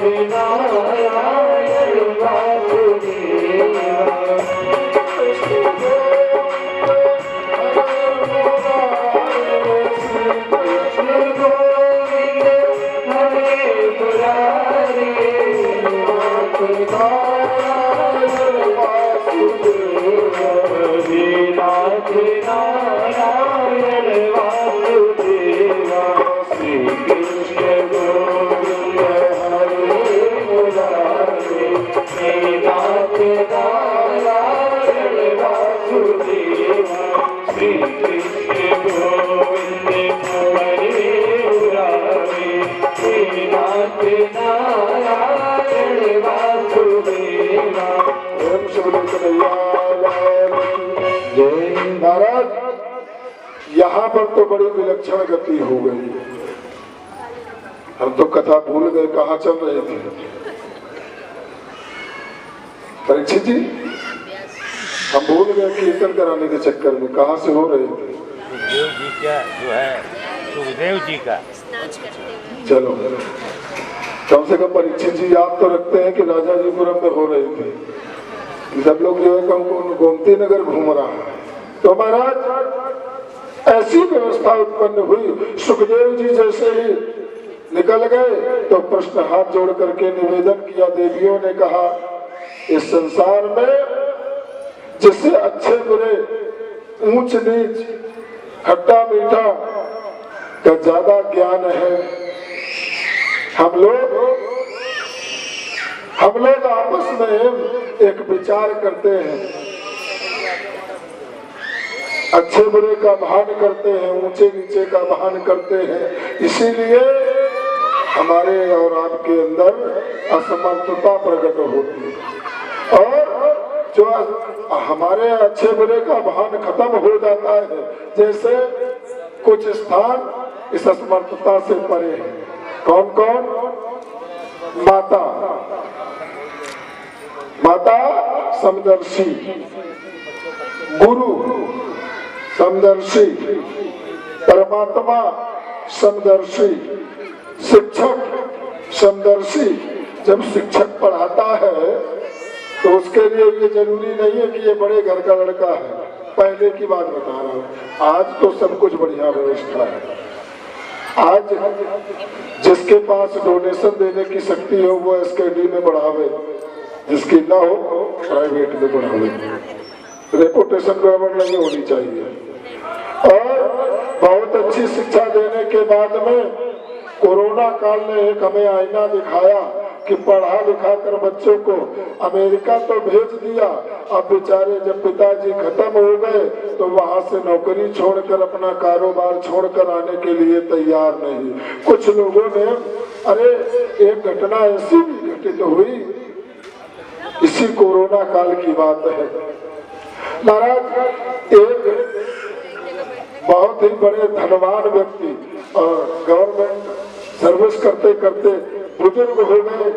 यहाँ पर तो बड़ी विलक्षण गति हो गई। हम तो कथा भूल गए, कहाँ चल रहे थे परीक्षित जी? हम भूल गए कीर्तन कराने के चक्कर में कहाँ से हो रहे थे। सुखदेव जी का जो है, सुखदेव जी का। चलो कम से कम परीक्षित जी याद तो रखते हैं कि राजाजीपुरम में हो रहे थे। सब लोग जो है गोमती नगर घूम रहा है। तो महाराज ऐसी व्यवस्था उत्पन्न हुई, सुखदेव जी जैसे ही निकल गए तो प्रश्न हाथ जोड़ करके निवेदन किया। देवियों ने कहा, इस संसार में जिससे अच्छे बुरे, ऊंच नीच, खट्टा मीठा का ज्यादा ज्ञान है, हम लोग आपस में एक विचार करते हैं, अच्छे बुरे का भान करते हैं, ऊंचे नीचे का भान करते हैं। इसीलिए हमारे और आपके अंदर असमर्थता प्रकट होती है और जो हमारे अच्छे बुरे का भान खत्म हो जाता है। जैसे कुछ स्थान इस असमर्थता से परे हैं। कौन कौन? माता, माता समदर्शी, गुरु समदर्शी, परमात्मा समदर्शी, शिक्षक समदर्शी। जब शिक्षक पढ़ाता है तो उसके लिए ये जरूरी नहीं है कि ये बड़े घर का लड़का है। पहले की बात बता रहा हूँ, आज तो सब कुछ बढ़िया व्यवस्था है। आज जिसके पास डोनेशन देने की शक्ति हो वो एसकेडी में बढ़ावे, जिसकी ना हो प्राइवेट में बढ़ावे। रेपुटेशन गड़बड़ नहीं होनी चाहिए। और बहुत अच्छी शिक्षा देने के बाद में कोरोना काल ने एक हमें आईना दिखाया कि पढ़ा लिखा कर बच्चों को अमेरिका तो भेज दिया, अब बेचारे जब पिताजी खत्म हो गए तो वहां से नौकरी छोड़कर अपना कारोबार छोड़कर आने के लिए तैयार नहीं। कुछ लोगों ने, अरे एक घटना ऐसी भी घटित हुई, इसी कोरोना काल की बात है महाराज। एक बहुत ही बड़े धनवान व्यक्ति और गवर्नमेंट सर्विस करते करते बुजुर्ग हो गए,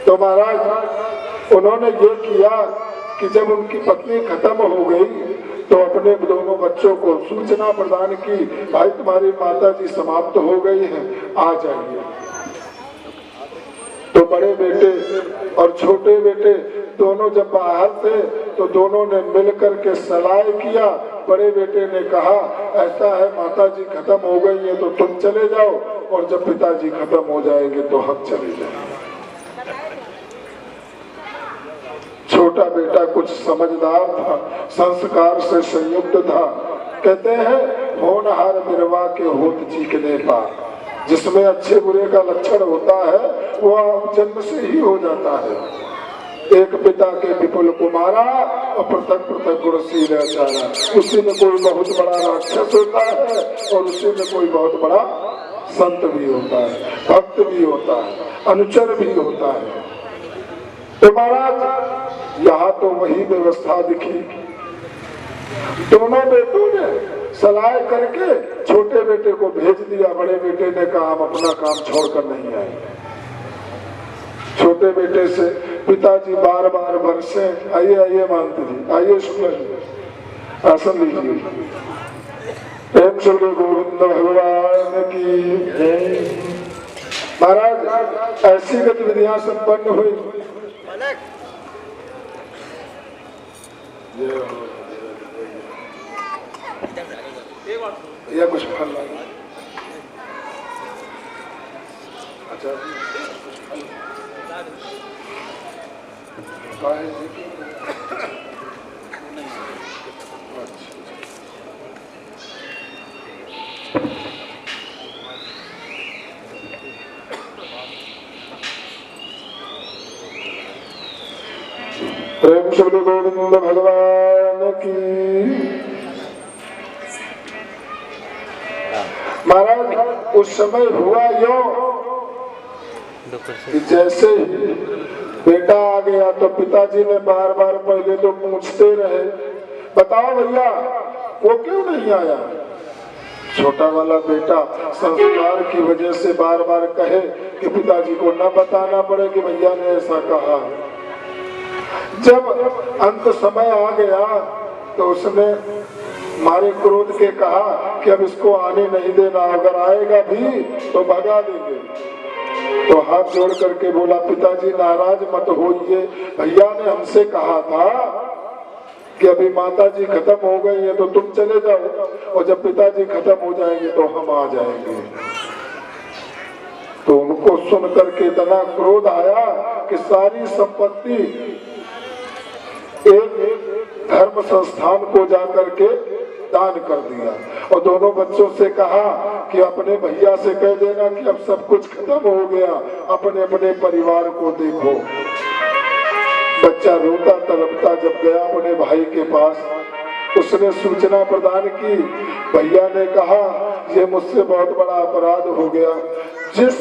तो महाराज उन्होंने ये किया कि जब उनकी पत्नी खत्म हो गई तो अपने दोनों बच्चों को सूचना प्रदान की, भाई तुम्हारी माता जी समाप्त हो गई है, आ जाइए। तो बड़े बेटे और छोटे बेटे दोनों जब बाहर थे तो दोनों ने मिलकर के सलाह किया। बड़े बेटे ने कहा ऐसा है माता जी खत्म हो गई है तो तुम चले जाओ, और जब पिताजी खत्म हो जाएंगे तो हम चले जाएंगे। छोटा बेटा कुछ समझदार था, संस्कार से संयुक्त था। कहते हैं होनहार बिरवा के होत चीखने पा, जिसमें अच्छे बुरे का लक्षण होता है वह जन्म से ही हो जाता है। एक पिता के विपुल कुमारा और पृथक पृथक गुणशील आचारा, उसी में कोई बहुत बड़ा राक्षस होता है और उसी में कोई बहुत बड़ा संत भी होता है, भक्त भी होता है, अनुचर भी होता है। तो महाराज यहाँ तो वही व्यवस्था दिखी। दोनों बेटों ने सलाह करके छोटे बेटे को भेज दिया, बड़े बेटे ने कहा हम अपना काम छोड़कर नहीं आए। छोटे बेटे से पिताजी बार बार बरसे, आइए आइए मानते जी, आइए शुक्ला जी आसन लीजिए। प्रेम स्वर्ग गोविंद भगवान की जय। महाराज ऐसी गतिविधियां संपन्न हुई। या कुछ फल लाए? अच्छा प्रेम श्री गोविंद भगवान की। महाराज उस समय हुआ यो कि जैसे ही बेटा आ गया तो पिताजी ने बार बार पहले तो पूछते रहे, बताओ भैया वो क्यों नहीं आया। छोटा वाला बेटा संस्कार की वजह से बार बार कहे कि पिताजी को न बताना पड़े कि भैया ने ऐसा कहा। जब अंत समय आ गया तो उसने मारे क्रोध के कहा कि अब इसको आने नहीं देना, अगर आएगा भी तो भगा देंगे। तो हाथ जोड़ करके बोला पिताजी नाराज मत होइए, भैया ने हमसे कहा था कि अभी माता जी खत्म हो गई है तो तुम चले जाओ, और जब पिताजी खत्म हो जाएंगे तो हम आ जाएंगे। तो उनको सुन करके इतना क्रोध आया कि सारी संपत्ति एक धर्म संस्थान को जाकर के दान कर दिया, और दोनों बच्चों से कहा कि अपने भैया से कह देना कि अब सब कुछ खत्म हो गया, अपने अपने परिवार को देखो। बच्चा रोता तड़पता जब गया अपने भाई के पास, उसने सूचना प्रदान की। भैया ने कहा ये मुझसे बहुत बड़ा अपराध हो गया। जिस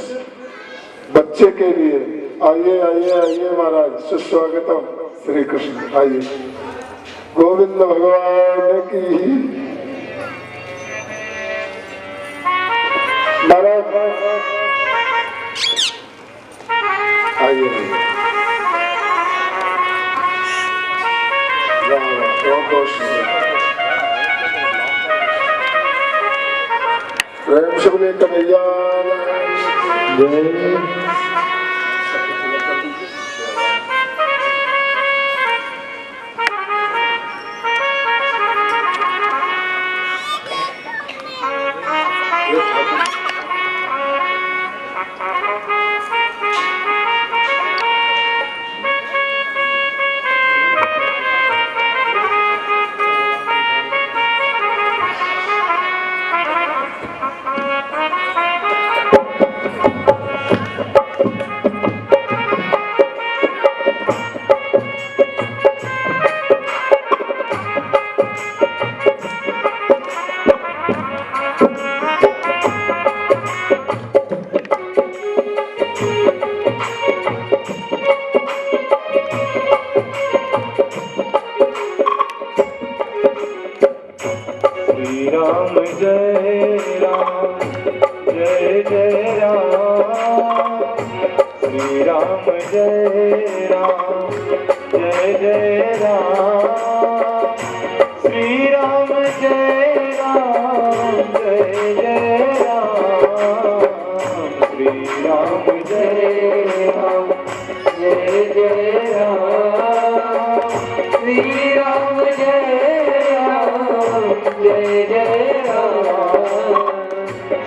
बच्चे के लिए, आइए आइए आइए महाराज, सुस्वागतम श्री कृष्ण, आइए गोविंद भगवान की। महाराज आइए प्रेम से बोले कन्हैया जय। जय राम जय जय राम श्री राम जय राम जय जय राम श्री राम जय राम जय जय राम श्री राम जय राम जय जय राम श्री राम जय राम जय जय राम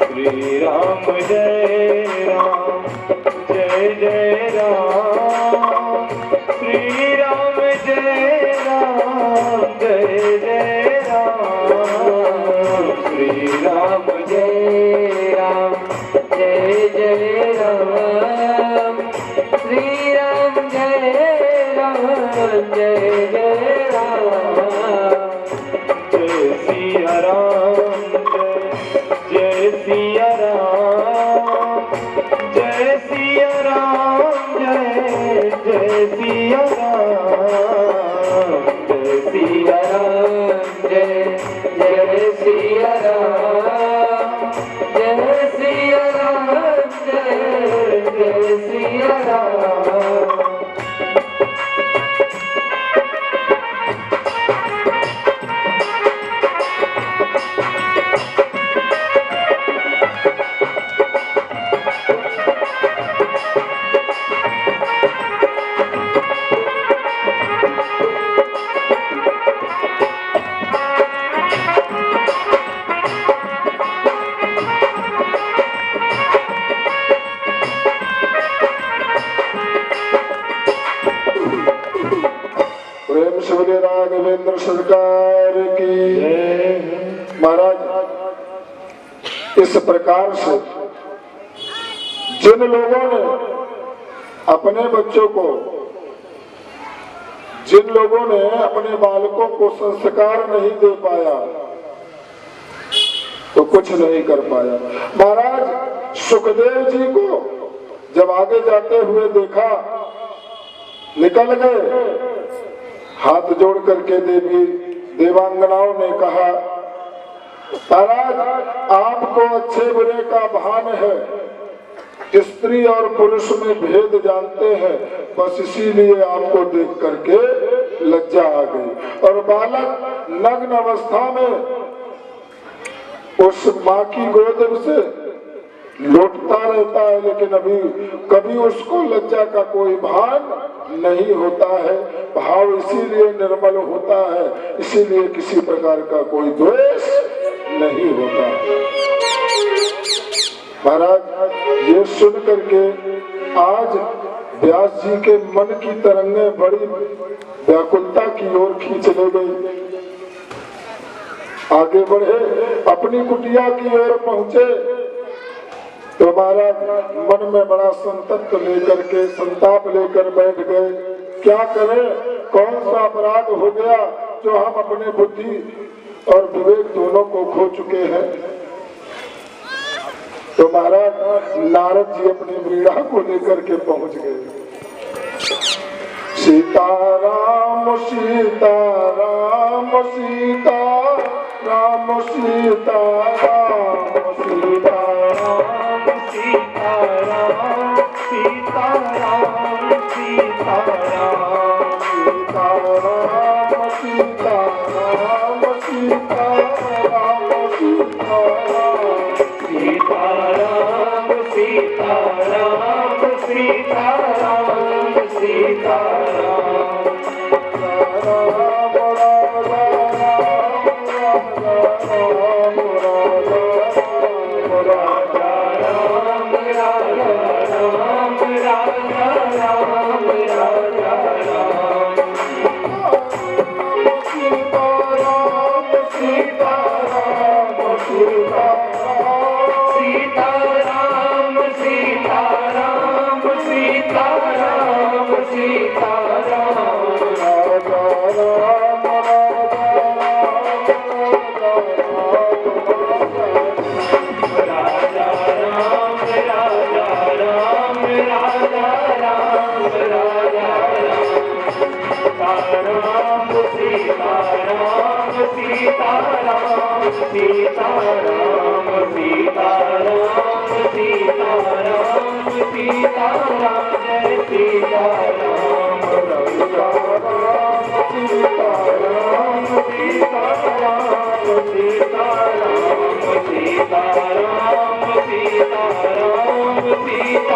श्री राम जय राम जय जय राम श्री राम जय राम जय जय राम श्री राम जय राम जय जय राम श्री राम जय राम जय जय राम जय सिया राम जय सिया राम जय सिया राम जय जय सिया राम जय सिया राम जय जय सिया राम जय सिया राम जय जय सिया राम प्रेम से बोले राघवेंद्र सरकार की। महाराज, इस प्रकार से जिन लोगों ने अपने बच्चों को, जिन लोगों ने अपने बालकों को संस्कार नहीं दे पाया तो कुछ नहीं कर पाया। महाराज सुखदेव जी को जब आगे जाते हुए देखा, निकल गए, हाथ जोड़ करके देवी देवांगनाओं ने कहा, महाराज आपको अच्छे बुरे का भान है, स्त्री और पुरुष में भेद जानते हैं, बस इसीलिए आपको देख करके लज्जा आ गई। और बालक नग्न अवस्था में उस माँ की गोद से लौटता रहता है, लेकिन अभी कभी उसको लज्जा का कोई भान नहीं होता है। भाव इसीलिए निर्मल होता है, इसीलिए किसी प्रकार का कोई द्वेष नहीं होता। महाराज ये सुन करके आज व्यास जी के मन की तरंगें बड़ी व्याकुलता की ओर खींचने गई। आगे बढ़े, अपनी कुटिया की ओर पहुंचे तो महाराज मन में बड़ा संतप्त लेकर के, संताप लेकर बैठ गए। क्या करें, कौन सा अपराध हो गया जो हम अपने बुद्धि और विवेक दोनों को खो चुके हैं। तो महाराज नारद जी अपनी वीणा को लेकर के पहुंच गए। सीताराम सीताराम सीताराम सीताराम सीताराम सीताराम सीताराम सीताराम सीताराम सीताराम सीताराम सीताराम सीताराम सीताराम सीताराम सीताराम सीताराम सीताराम सीताराम सीताराम सीताराम सीताराम जय सीताराम सीताराम सीताराम सीताराम सीताराम सीताराम सीताराम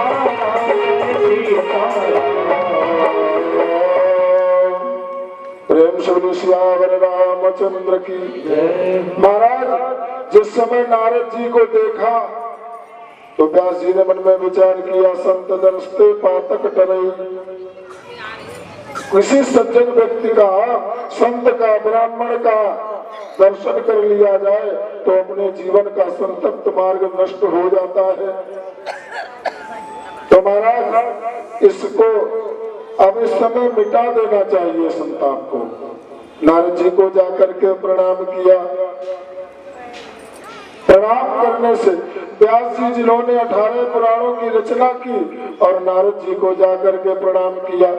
प्रेम से सियावर रामचंद्र की। महाराज जिस समय नारद जी को देखा तो व्यास जी ने मन में विचार किया, संत दर्शते पातक डरई। किसी सज्जन व्यक्ति का, संत का, ब्राह्मण का दर्शन कर लिया जाए तो अपने जीवन का संतप्त मार्ग नष्ट हो जाता है। तो महाराज इसको अब इस समय मिटा देना चाहिए संताप को। नारद जी को जाकर के प्रणाम किया। प्रणाम करने से व्यास जी जिन्होंने 18 पुराणों की रचना की और नारद जी को जाकर के प्रणाम किया।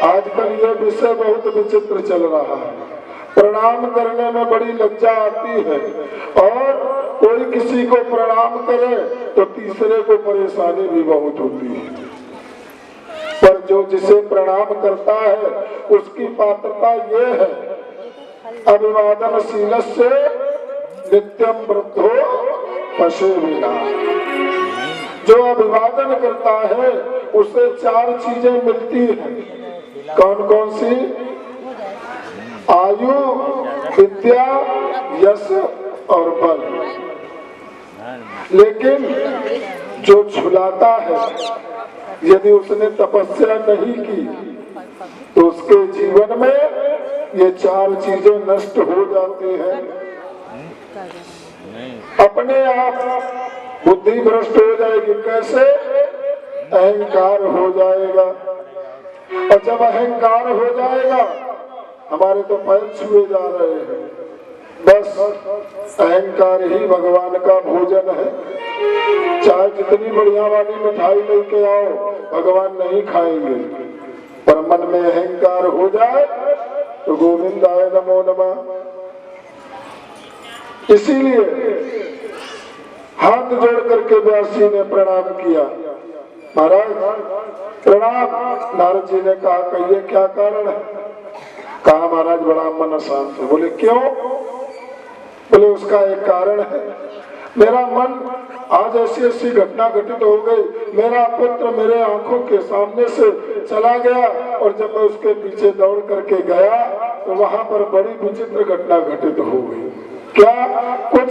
आजकल यह विषय बहुत विचित्र चल रहा है। प्रणाम करने में बड़ी लज्जा आती है और कोई किसी को प्रणाम करे तो तीसरे को परेशानी भी बहुत होती है। पर जो जिसे प्रणाम करता है उसकी पात्रता ये है, अभिवादनशील से नित्यम वृद्धो पशेविना। जो अभिवादन करता है उसे 4 चीजें मिलती हैं। कौन कौन सी? आयु, विद्या, यश और बल। लेकिन जो झुलाता है, यदि उसने तपस्या नहीं की तो उसके जीवन में ये 4 चीजें नष्ट हो जाती हैं। अपने आप बुद्धि भ्रष्ट हो जाएगी। कैसे? अहंकार हो जाएगा। और जब अहंकार हो जाएगा, हमारे तो पैर छुए जा रहे हैं। बस अहंकार ही भगवान का भोजन है। चाहे जितनी बढ़िया वाली मिठाई लेके आओ, भगवान नहीं खाएंगे। पर मन में अहंकार हो जाए तो गोविंदाय नमो नमः। इसीलिए हाथ जोड़ करके व्यास जी ने प्रणाम किया। महाराज प्रणाम। नारद जी ने कहा, कहिए क्या कारण है? कहा महाराज बड़ा मन अशांत है। बोले क्यों? बोले उसका एक कारण है, मेरा मन आज ऐसी ऐसी घटना घटित हो गई। मेरा पुत्र मेरे आंखों के सामने से चला गया और जब मैं उसके पीछे दौड़ करके गया तो वहां पर बड़ी विचित्र घटना घटित हो गई। क्या? कुछ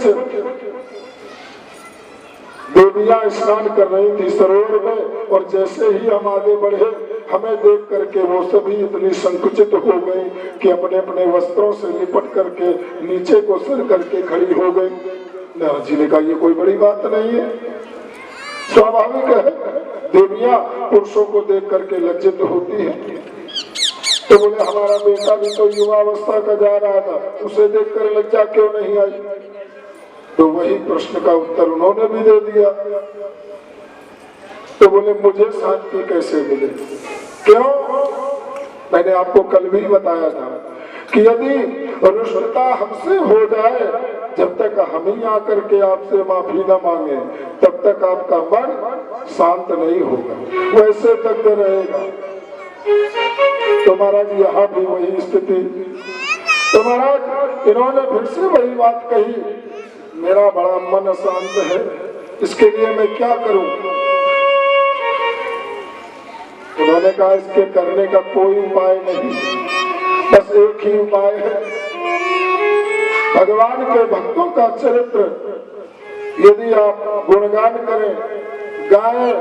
देवियां स्नान कर रही थी सरोवर में और जैसे ही हम आगे बढ़े, हमें देख करके वो सभी इतनी संकुचित हो गई कि अपने अपने वस्त्रों से लिपट करके नीचे को सिर करके खड़ी हो गई। नारद जी ने कहा ये कोई बड़ी बात नहीं है, स्वाभाविक है। देवियां पुरुषों को देख करके लज्जित होती है। तो बोले हमारा बेटा भी तो युवावस्था का जा रहा था, उसे देखकर लज्जा क्यों नहीं आई? तो वही प्रश्न का उत्तर उन्होंने भी दे दिया। तो बोले मुझे शांति कैसे मिले? क्यों? मैंने आपको कल भी बताया था कि यदि रुष्टता हमसे हो जाए, जब तक हम ही आकर के आपसे माफी न मांगे तब तक आपका मन शांत नहीं होगा, वैसे तक रहेगा। तो महाराज यहाँ भी वही स्थिति। तो महाराज इन्होंने फिर से वही बात कही, मेरा बड़ा मन अशांत है, इसके लिए मैं क्या करूं? उन्होंने कहा इसके करने का कोई उपाय नहीं, बस एक ही उपाय है। भगवान के भक्तों का चरित्र यदि आप गुणगान करें, गाएं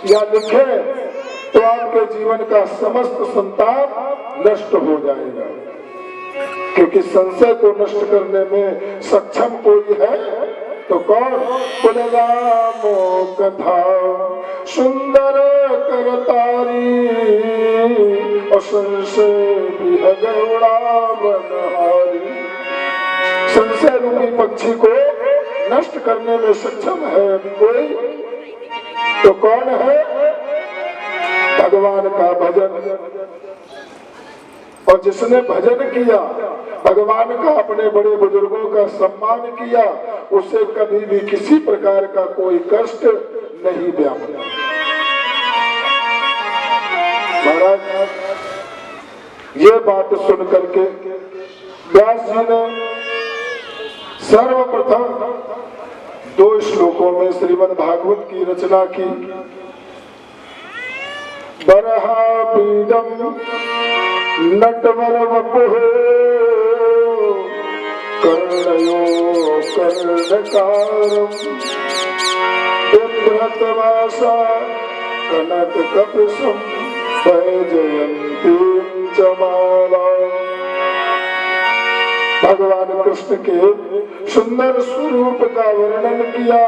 या लिखें तो आपके जीवन का समस्त संताप नष्ट हो जाएगा। क्योंकि संशय को नष्ट करने में सक्षम कोई है तो कौन? बोले रामो कथा सुंदर करतारी और संशय गौड़ा मनहारी। संशय रूपी पक्षी को नष्ट करने में सक्षम है अभी कोई तो कौन है? भगवान का भजन। और जिसने भजन किया, भगवान का, अपने बड़े बुजुर्गों का सम्मान किया, उसे कभी भी किसी प्रकार का कोई कष्ट नहीं व्यापा। महाराज ये बात सुन करके व्यास जी ने सर्वप्रथम 2 श्लोकों में श्रीमद् भागवत की रचना की। बरहा पीडम नटवर वपुः कर्णयो कर्णकारम् बिभ्रतवासा कनक कपिशं वैजयन्तीं च मालाम्। भगवान कृष्ण के सुंदर स्वरूप का वर्णन किया।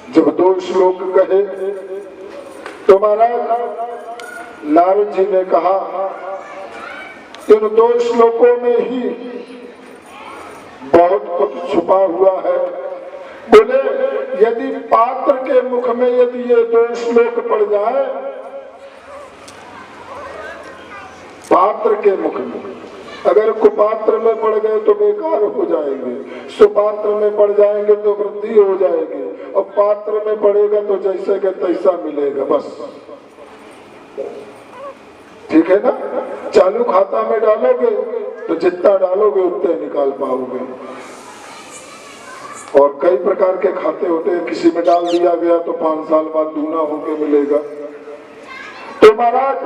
जब 2 श्लोक कहे तो महाराज नारद जी ने कहा, इन 2 श्लोकों में ही बहुत कुछ छुपा हुआ है। बोले यदि पात्र के मुख में यदि ये 2 श्लोक पड़ जाए, पात्र के मुख में, अगर कुपात्र में पड़ गए तो बेकार हो जाएंगे, सुपात्र में पड़ जाएंगे तो वृद्धि हो जाएगी, और पात्र में पड़ेगा तो जैसे के तैसा मिलेगा बस। ठीक है ना? चालू खाता में डालोगे तो जितना डालोगे उतने निकाल पाओगे। और कई प्रकार के खाते होते हैं, किसी में डाल दिया गया तो 5 साल बाद दूना होके मिलेगा। तो महाराज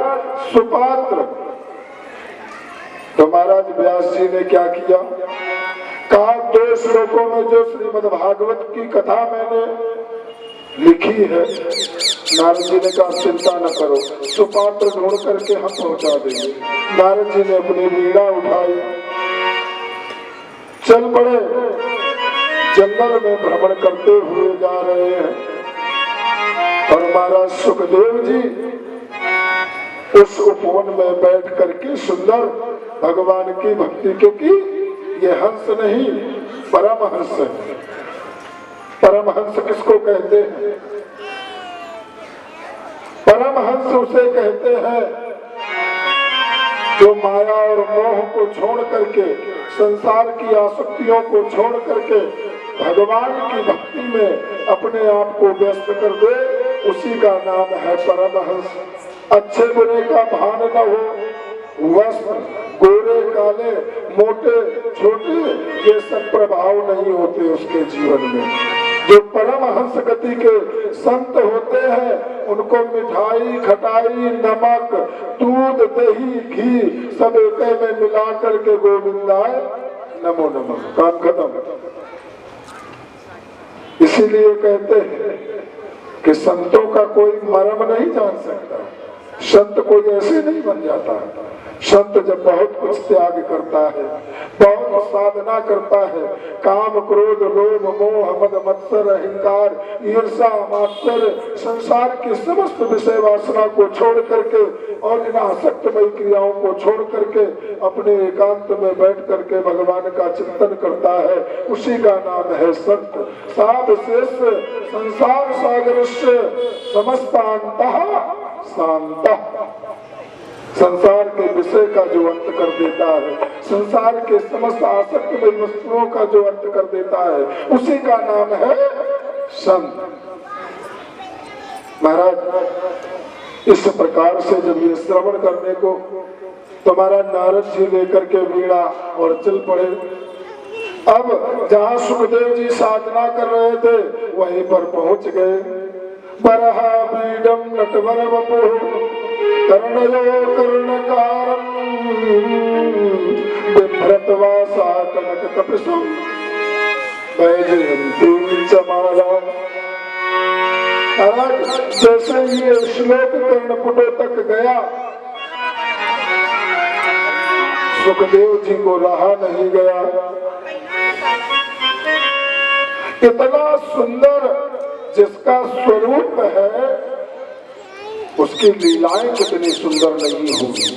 सुपात्र, तो महाराज व्यास जी ने क्या किया, कहा 2 श्लोकों में जो श्रीमद् भागवत की कथा मैंने लिखी है, नारद जी ने कहा चिंता न करो, सुपात्र ढूंढ करके हम पहुंचा देंगे। नारद जी ने अपनी वीणा उठाई, चल पड़े, जंगल में भ्रमण करते हुए जा रहे हैं। और महाराज सुखदेव जी उस उपवन में बैठ करके सुंदर भगवान की भक्ति, क्योंकि ये हंस नहीं परमहंस है। परमहंस किसको कहते हैं? परमहंस उसे कहते हैं जो माया और मोह को छोड़ करके, संसार की आसक्तियों को छोड़ करके भगवान की भक्ति में अपने आप को व्यस्त कर दे, उसी का नाम है परमहंस। अच्छे बुरे का भान न हो, वस्त्र गोरे काले मोटे छोटे ये सब प्रभाव नहीं होते उसके जीवन में। जो परमहंस गति के संत होते हैं उनको मिठाई खटाई नमक दूध दही घी सब एक में मिला करके गोविंदाय नमो नमः, काम खत्म। इसीलिए कहते हैं कि संतों का कोई मर्म नहीं जान सकता, संत कोई ऐसे नहीं बन जाता। संत जब बहुत कुछ त्याग करता है, बहुत साधना करता है, काम क्रोध लोभ मोह मद मत्सर अहंकार ईर्षा मात्सर्य संसार की समस्त विषय वासना को छोड़ करके और इन आसक्तमयी क्रियाओं को छोड़ करके अपने एकांत में बैठ करके भगवान का चिंतन करता है, उसी का नाम है संत। साध शेष संसार सागर से समस्तांतः शांतः, संसार के विषय का जो अंत कर देता है, संसार के समस्त आसक्तिमय वस्तुओं का जो अंत कर देता है, उसी का नाम है संत। महाराज इस प्रकार से जब ये श्रवण करने को तुम्हारा नारद जी लेकर के वीणा और चल पड़े। अब जहाँ सुखदेव जी साधना कर रहे थे वहीं पर पहुंच गए। बरहा पीडम नटवर वपुः कर्णयो कर्णकारम् बिभ्रतवासा कनक कपिशं वैजयन्तीं च मालाम्। जैसे ये श्लोक कर्णपुटों तक गया, सुखदेव जी को रहा नहीं गया। इतना सुंदर जिसका स्वरूप है उसकी लीलाएं कितनी सुंदर नहीं होगी,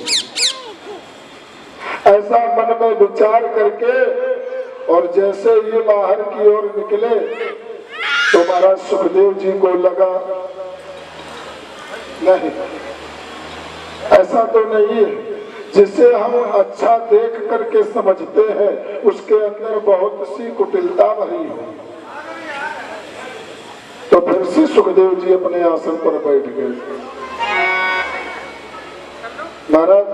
ऐसा मन में विचार करके और जैसे ये बाहर की ओर निकले तो महाराज सुखदेव जी को लगा नहीं, ऐसा तो नहीं है। जिसे हम अच्छा देख करके समझते हैं उसके अंदर बहुत सी कुटिलता भरी है। तो फिर से सुखदेव जी अपने आसन पर बैठ गए। महाराज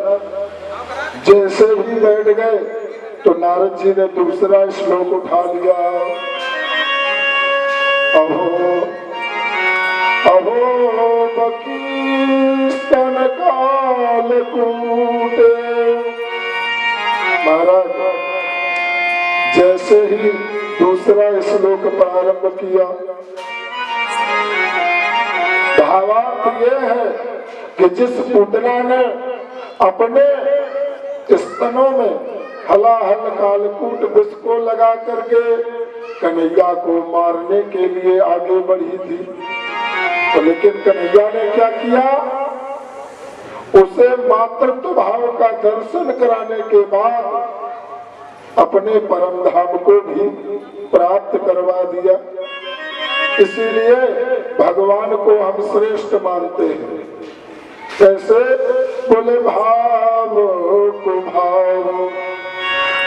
जैसे ही बैठ गए तो नारद जी ने दूसरा श्लोक उठा लिया। अहो अहो बकीस्तन कालकूटे। महाराज जैसे ही दूसरा श्लोक प्रारंभ किया, भावार्थ यह है कि जिस पूतना ने अपने स्तनों में हलाहल कालकूट विष को लगा करके कन्हैया को मारने के लिए आगे बढ़ी थी, तो लेकिन कन्हैया ने क्या किया, उसे मातृत्व भाव का दर्शन कराने के बाद अपने परम धाम को भी प्राप्त करवा दिया। इसीलिए भगवान को हम श्रेष्ठ मानते हैं। जैसे बोले भाव को भाव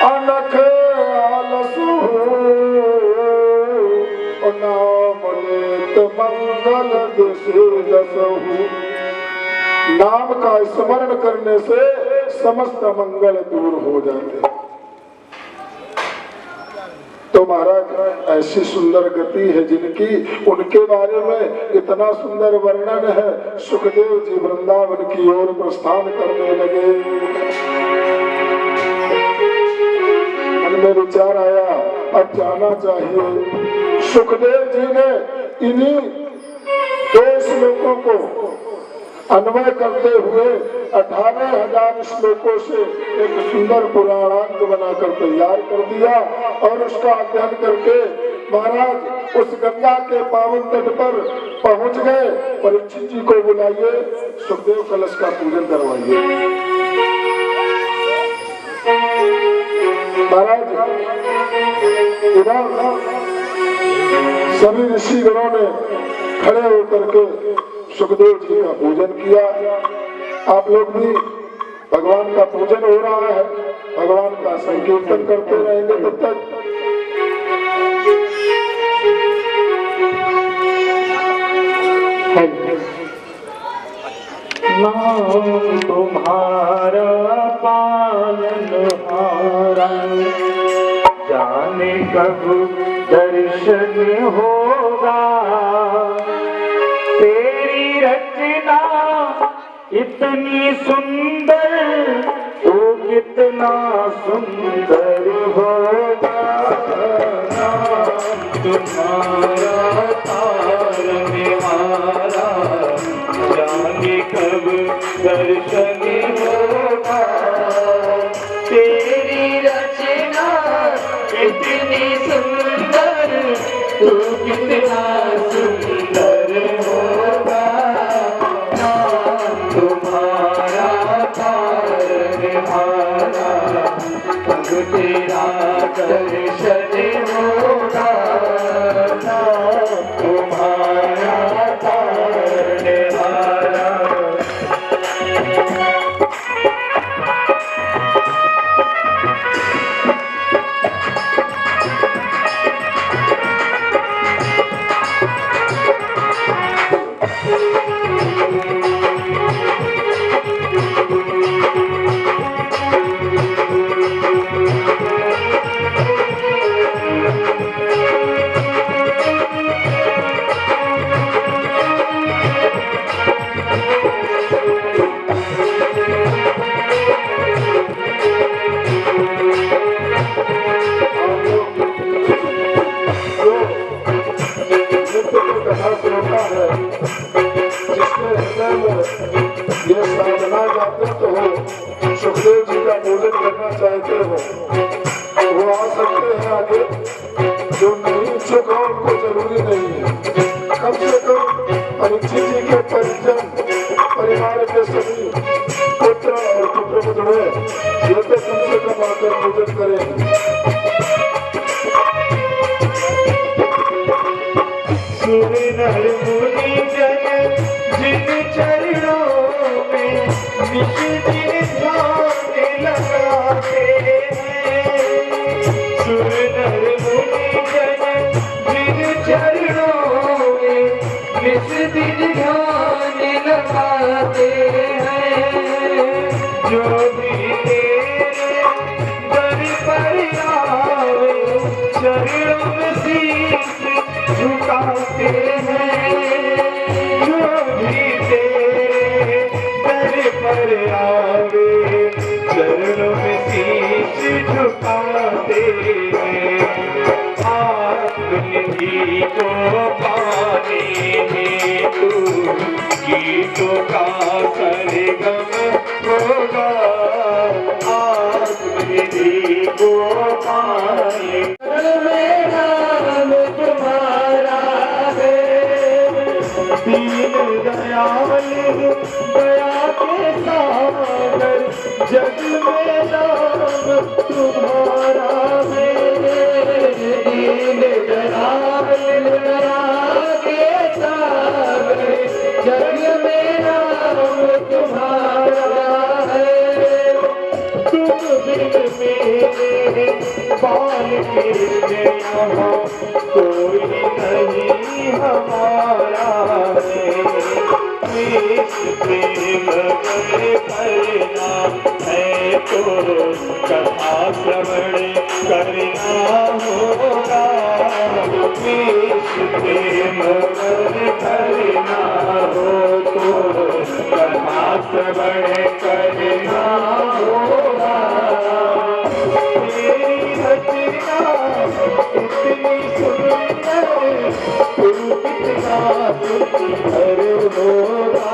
अनख आलसु नाम लेत मंगल दिशे दसहु। नाम का स्मरण करने से समस्त मंगल दूर हो जाते। तो महाराज ऐसी सुंदर गति है जिनकी, उनके बारे में इतना सुंदर वर्णन है। सुखदेव जी वृंदावन की ओर प्रस्थान करने लगे। मन में विचार आया अब जाना चाहिए। सुखदेव जी ने इन्हीं 2 श्लोकों को अन्वय करते हुए 18,000 श्लोकों से एक सुंदर पुराणांक बनाकर तैयार कर दिया और उसका अध्ययन करके महाराज उस गंगा के पावन तट पर पहुंच गए। परीक्षित जी को बुलाइए, सुखदेव कलश का पूजन करवाइए। महाराज इधर सभी ऋषिगणों ने खड़े होकर के सुखदेव जी का पूजन किया। आप लोग भी, भगवान का पूजन हो रहा है, भगवान का संकीर्तन करते रहेंगे तब तक। नाम तुम्हारा पालनहारा, जाने कब दर्शन होगा। तेरी रचना इतनी सुंदर, तो कितना सुंदर होगा। नाम तुम्हारा तारनहारा, जाने कब दर्शन होगा। तेरी रचना इतनी सुंदर, तू कितना सुंदर होगा। नाम तुम्हारा तारनहारा, कब तेरा दर्शन होगा। नाम तुम्हारा तारनहारा। सुखदेव जी का पूजन करना चाहते हो वो आ सकते हैं आगे। जो नहीं इच्छुक हो उनको जरूरी नहीं है। कम से कम परीक्षित जी के परिजन, परिवार के सभी पुत्र और पुत्र पुत्र ये तो कम से कम आकर पूजन करें। सुर नर मुनि जन जिन चरणों में निश दिन ध्यान लगाते हैं। सुर नर मुनि जन जिन चरणों में निश दिन ध्यान लगाते हैं। जो भी तेरे दर पर आवे चरणों में शीश झुकाते हैं। जो भी तेरे दर पर आवे चरणों में शीश झुकाते हैं। आत्मनिधि को पाने में तू गीतों का सरगम होगा। आत्मनिधि को पाने में नाम तुम्हारा है। दीन दयाल दया के सागर जग में नाम तुम्हारा है। दीन दयाल दया के सागर जग में नाम तुम्हारा है। तुम बिन मेरे बाल के यहाँ कोई नहीं हमारा है। इस प्रेम करना है तो कथा श्रवण करना होगा। इस प्रेम करना हो तो कथा श्रवण करना होगा। तेरी रचना इतनी सुंदर तू कितना सुंदर होगा।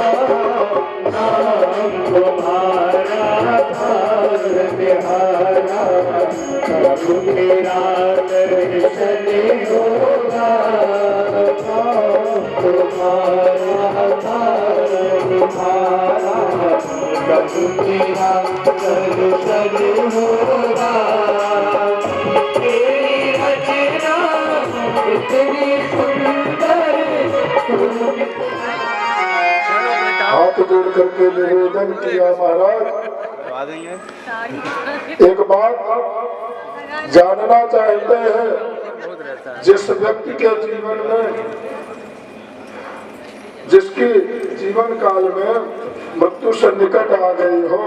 नाम तुम्हारा धार बिहारा प्रभु तेरा दर्शन होगा। नाम तुम्हारा धार बिहारा प्रभु तेरा दर्शन होगा। तेरी रचना इतनी सुंदर हाथ जोड़ करके निवेदन किया महाराज। एक बात जानना चाहते हैं, जिस व्यक्ति के जीवन में, जिसकी जीवन काल में मृत्यु से निकट आ गई हो,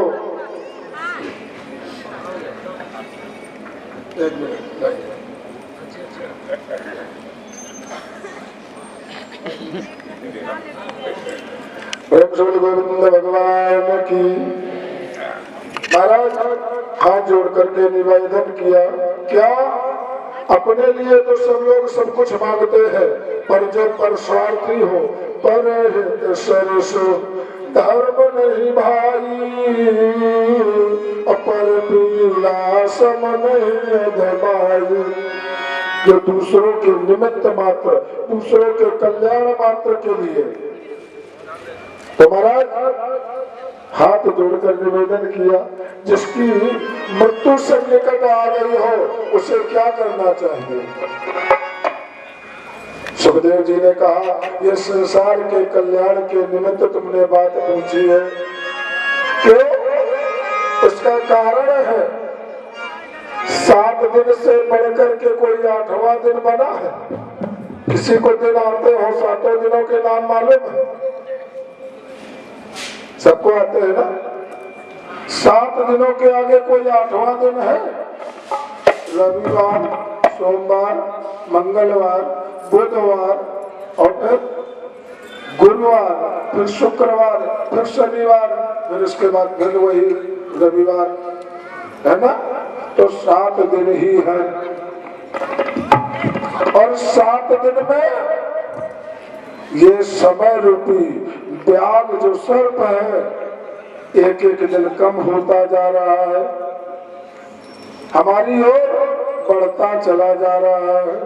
एक मिनट गोविंद भगवान की। महाराज हाथ जोड़ करके निवेदन किया, क्या अपने लिए तो सब लोग सब कुछ मांगते हैं, पर जब परस्वार्थी हो, पर सरसो धर्म नहीं भाई, अपर पीला सम नहीं दबाई। जो दूसरों के निमित्त मात्र, दूसरों के कल्याण मात्र के लिए, तो महाराज हाथ जोड़कर निवेदन किया, जिसकी मृत्यु से निकट आ गई हो उसे क्या करना चाहिए। सुखदेव जी ने कहा, ये संसार के कल्याण के निमित्त तुमने बात पूछी है, क्यों? उसका कारण है 7 दिन से बढ़कर के कोई 8वां दिन बना है। किसी को दिन आते हो 7 दिनों के नाम मालूम है? सबको आते हैं ना। 7 दिनों के आगे कोई 8वां दिन है? रविवार, सोमवार, मंगलवार, बुधवार और फिर गुरुवार, फिर शुक्रवार, फिर शनिवार, फिर इसके बाद फिर वही रविवार, है ना। तो 7 दिन ही है, और 7 दिन में ये समय रूपी व्याग जो सर्प है, एक एक दिन कम होता जा रहा है, हमारी ओर बढ़ता चला जा रहा है।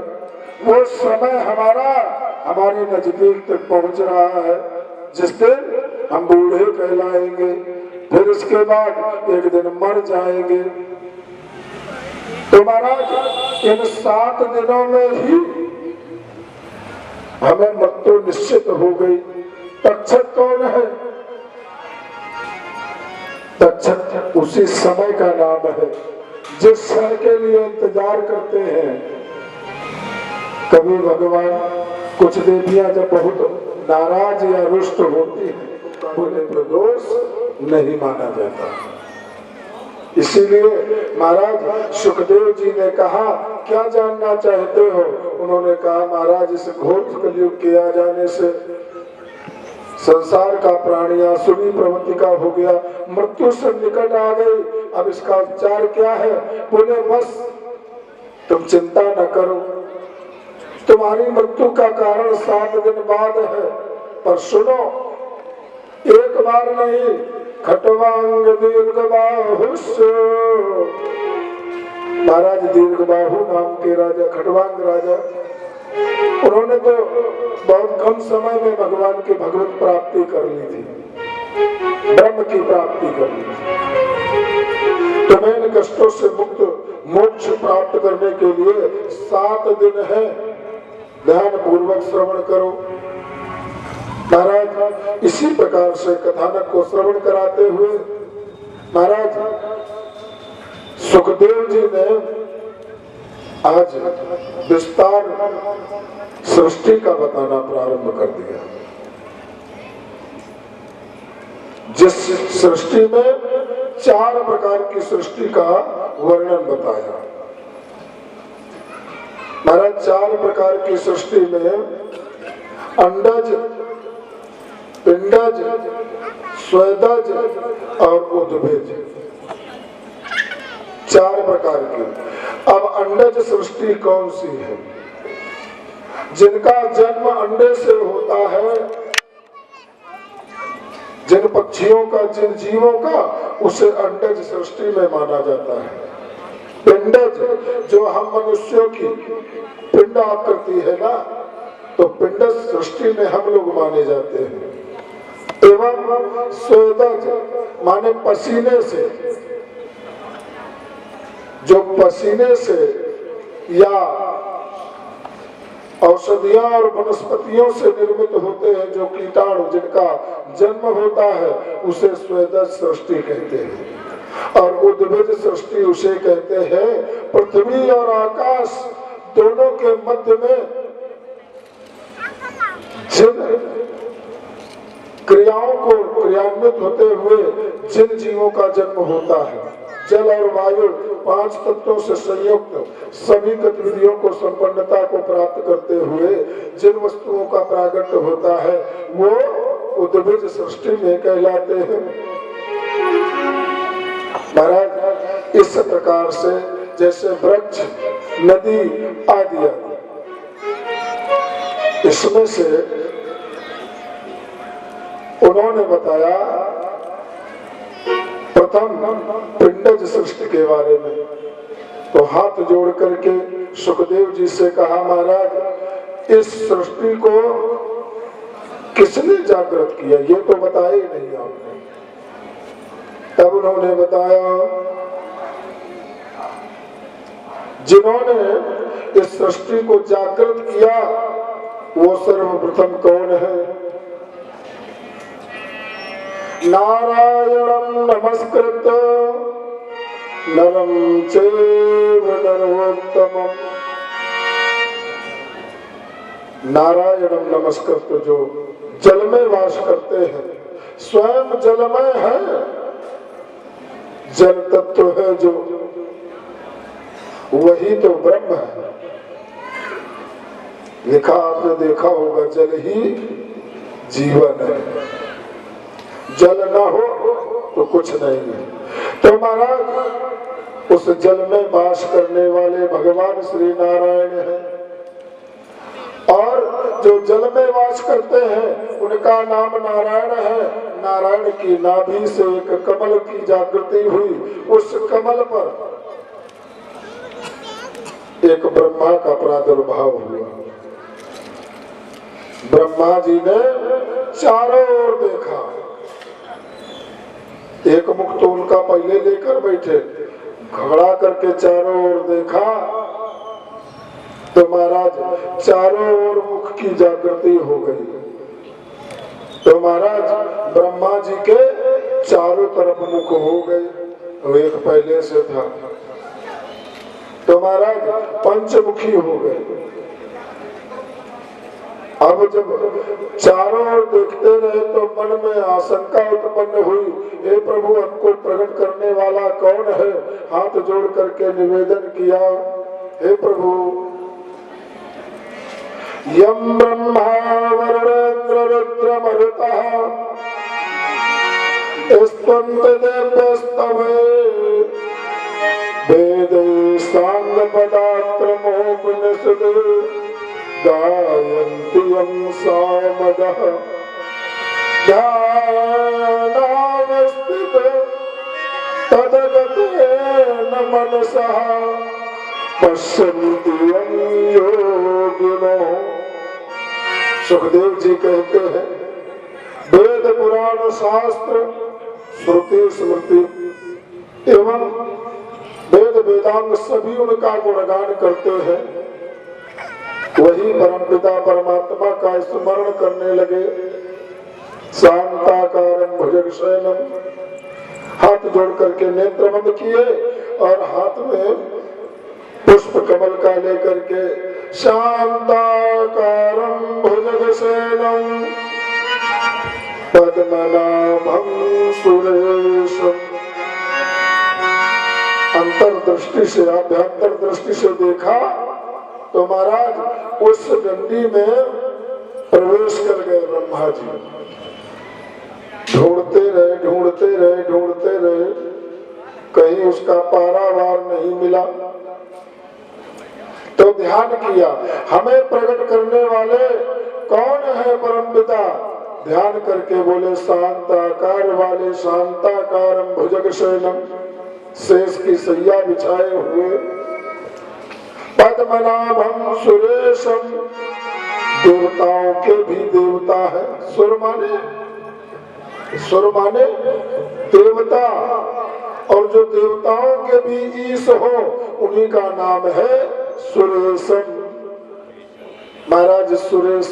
वो समय हमारा हमारे नजदीक तक पहुंच रहा है, जिस दिन हम बूढ़े कहलाएंगे, फिर उसके बाद एक दिन मर जाएंगे। तो महाराज इन 7 दिनों में ही हमें मृत्यु निश्चित हो गई। तक्षक कौन है? तक्षक उसी समय का नाम है जिस क्षण के लिए इंतजार करते हैं। कभी भगवान कुछ देवियां जब बहुत नाराज या रुष्ट होती है उन्हें निर्दोष नहीं माना जाता। इसीलिए महाराज सुखदेव जी ने कहा क्या जानना चाहते हो? उन्होंने कहा महाराज इस घोर कलयुग के आ जाने से संसार का प्राणी आसुरी प्रवृत्ति का हो गया, मृत्यु से निकट आ गई, अब इसका उपचार क्या है? बोले बस तुम चिंता न करो, तुम्हारी मृत्यु का कारण 7 दिन बाद है, पर सुनो एक बार नहीं, खटवांग दीर्घ बाहुस्य। महाराज दीर्घ बाहु नाम के राजा खटवांग राजा, उन्होंने तो बहुत कम समय में भगवान की भगवत प्राप्ति कर ली थी, ब्रह्म की प्राप्ति कर ली थी। तुम्हें इन कष्टों से मुक्त मोक्ष प्राप्त करने के लिए 7 दिन है, ध्यान पूर्वक श्रवण करो। महाराज इसी प्रकार से कथानक को श्रवण कराते हुए महाराज सुखदेव जी ने आज विस्तार सृष्टि का बताना प्रारंभ कर दिया। जिस सृष्टि में 4 प्रकार की सृष्टि का वर्णन बताया। महाराज 4 प्रकार की सृष्टि में अंडज, पिंडज, स्वेदज और उद्भिज, 4 प्रकार की। अब अंडज सृष्टि कौन सी है? जिनका जन्म अंडे से होता है, जिन पक्षियों का, जिन जीवों का, उसे अंडज सृष्टि में माना जाता है। पिंडज जो हम मनुष्यों की पिंड आकृति है ना, तो पिंडज सृष्टि में हम लोग माने जाते हैं। एवं स्वेदज माने पसीने से, जो पसीने से या औषधियां और वनस्पतियों से निर्मित होते हैं, जो कीटाणु जिनका जन्म होता है, उसे स्वेदज सृष्टि कहते हैं। और उद्भिज सृष्टि उसे कहते हैं पृथ्वी और आकाश दोनों के मध्य में जिन क्रियाओं को क्रियान्वित होते हुए जिन जीवों का जन्म होता है, जल और वायु 5 तत्वों से संयुक्त सभी गतिविधियों को संपन्नता को प्राप्त करते हुए जिन वस्तुओं का प्रागट्य होता है, वो उद्भिज सृष्टि में कहलाते हैं। महाराज इस प्रकार से जैसे वृक्ष, नदी आदि, इसमें से उन्होंने बताया प्रथम पिंडज सृष्टि के बारे में। तो हाथ जोड़ करके सुखदेव जी से कहा महाराज इस सृष्टि को किसने जागृत किया, ये तो बताया ही नहीं आपने। तब उन्होंने बताया जिन्होंने इस सृष्टि को जागृत किया वो सर्वप्रथम कौन है? नारायणं नमस्कृत्य नरं चैव नरोत्तमम्। नारायणं नमस्कृत्य जो जल में वास करते हैं, स्वयं जलमय है, जल तत्व है, जो वही तो ब्रह्म है। लिखा आपने देखा होगा, जल ही जीवन है, जल ना हो तो कुछ नहीं है। तो महाराज उस जल में वास करने वाले भगवान श्री नारायण हैं, और जो जल में वास करते हैं उनका नाम नारायण है। नारायण की नाभि से एक कमल की जागृति हुई, उस कमल पर एक ब्रह्मा का प्रादुर्भाव हुआ। ब्रह्मा जी ने चारों ओर देखा, एक मुख तो उनका पहले लेकर बैठे, घबरा करके चारों ओर देखा तो महाराज चारों ओर मुख की जागृति हो गई। तो महाराज ब्रह्मा जी के चारों तरफ मुख हो गए, वो एक पहले से था, तो महाराज पंचमुखी हो गए। अब जब चारों ओर देखते रहे तो मन में आशंका उत्पन्न हुई, हे प्रभु हमको प्रकट करने वाला कौन है? हाथ जोड़ करके निवेदन किया, हे प्रभु यम ब्रह्मा वरुणेन्द्र रुद्र मरुतः स्तवन्तदेवस्तवे वेदै साङ्गपदाक्रमोपनिषदे गायन्ति यं सामगः ध्यानावस्थित तदगतेन मनसः पश्यन्ति यं योगिनो। सुखदेव जी कहते हैं वेद पुराण शास्त्र श्रुति स्मृति एवं वेद वेदांग सभी उनका गुणगान करते हैं। वही परमपिता परमात्मा का स्मरण करने लगे। शांताकारं भुजगशयनं, हाथ जोड़ करके नेत्र बंद किए और हाथ में पुष्प कमल का लेकर के शांताकारं भुजगशयनं पद्मनाभं सुरेशं। अंतर्दृष्टि से आभ्यंतर दृष्टि से देखा तो महाराज उस डंडी में प्रवेश कर गए ब्रह्मा जी। ढूंढते रहे ढूंढते रहे ढूंढते रहे, कहीं उसका पारावार नहीं मिला। तो ध्यान किया हमें प्रकट करने वाले कौन है परमपिता? ध्यान करके बोले शांताकार वाले शांताकारं भुजगशयनं, शेष की सैया बिछाए हुए, पद्मनाभं सुरेशम, देवताओं के भी देवता है। सुर माने देवता, और जो देवताओं के भी ईश हो उन्हीं का नाम है सुरेशम। महाराज सुरेश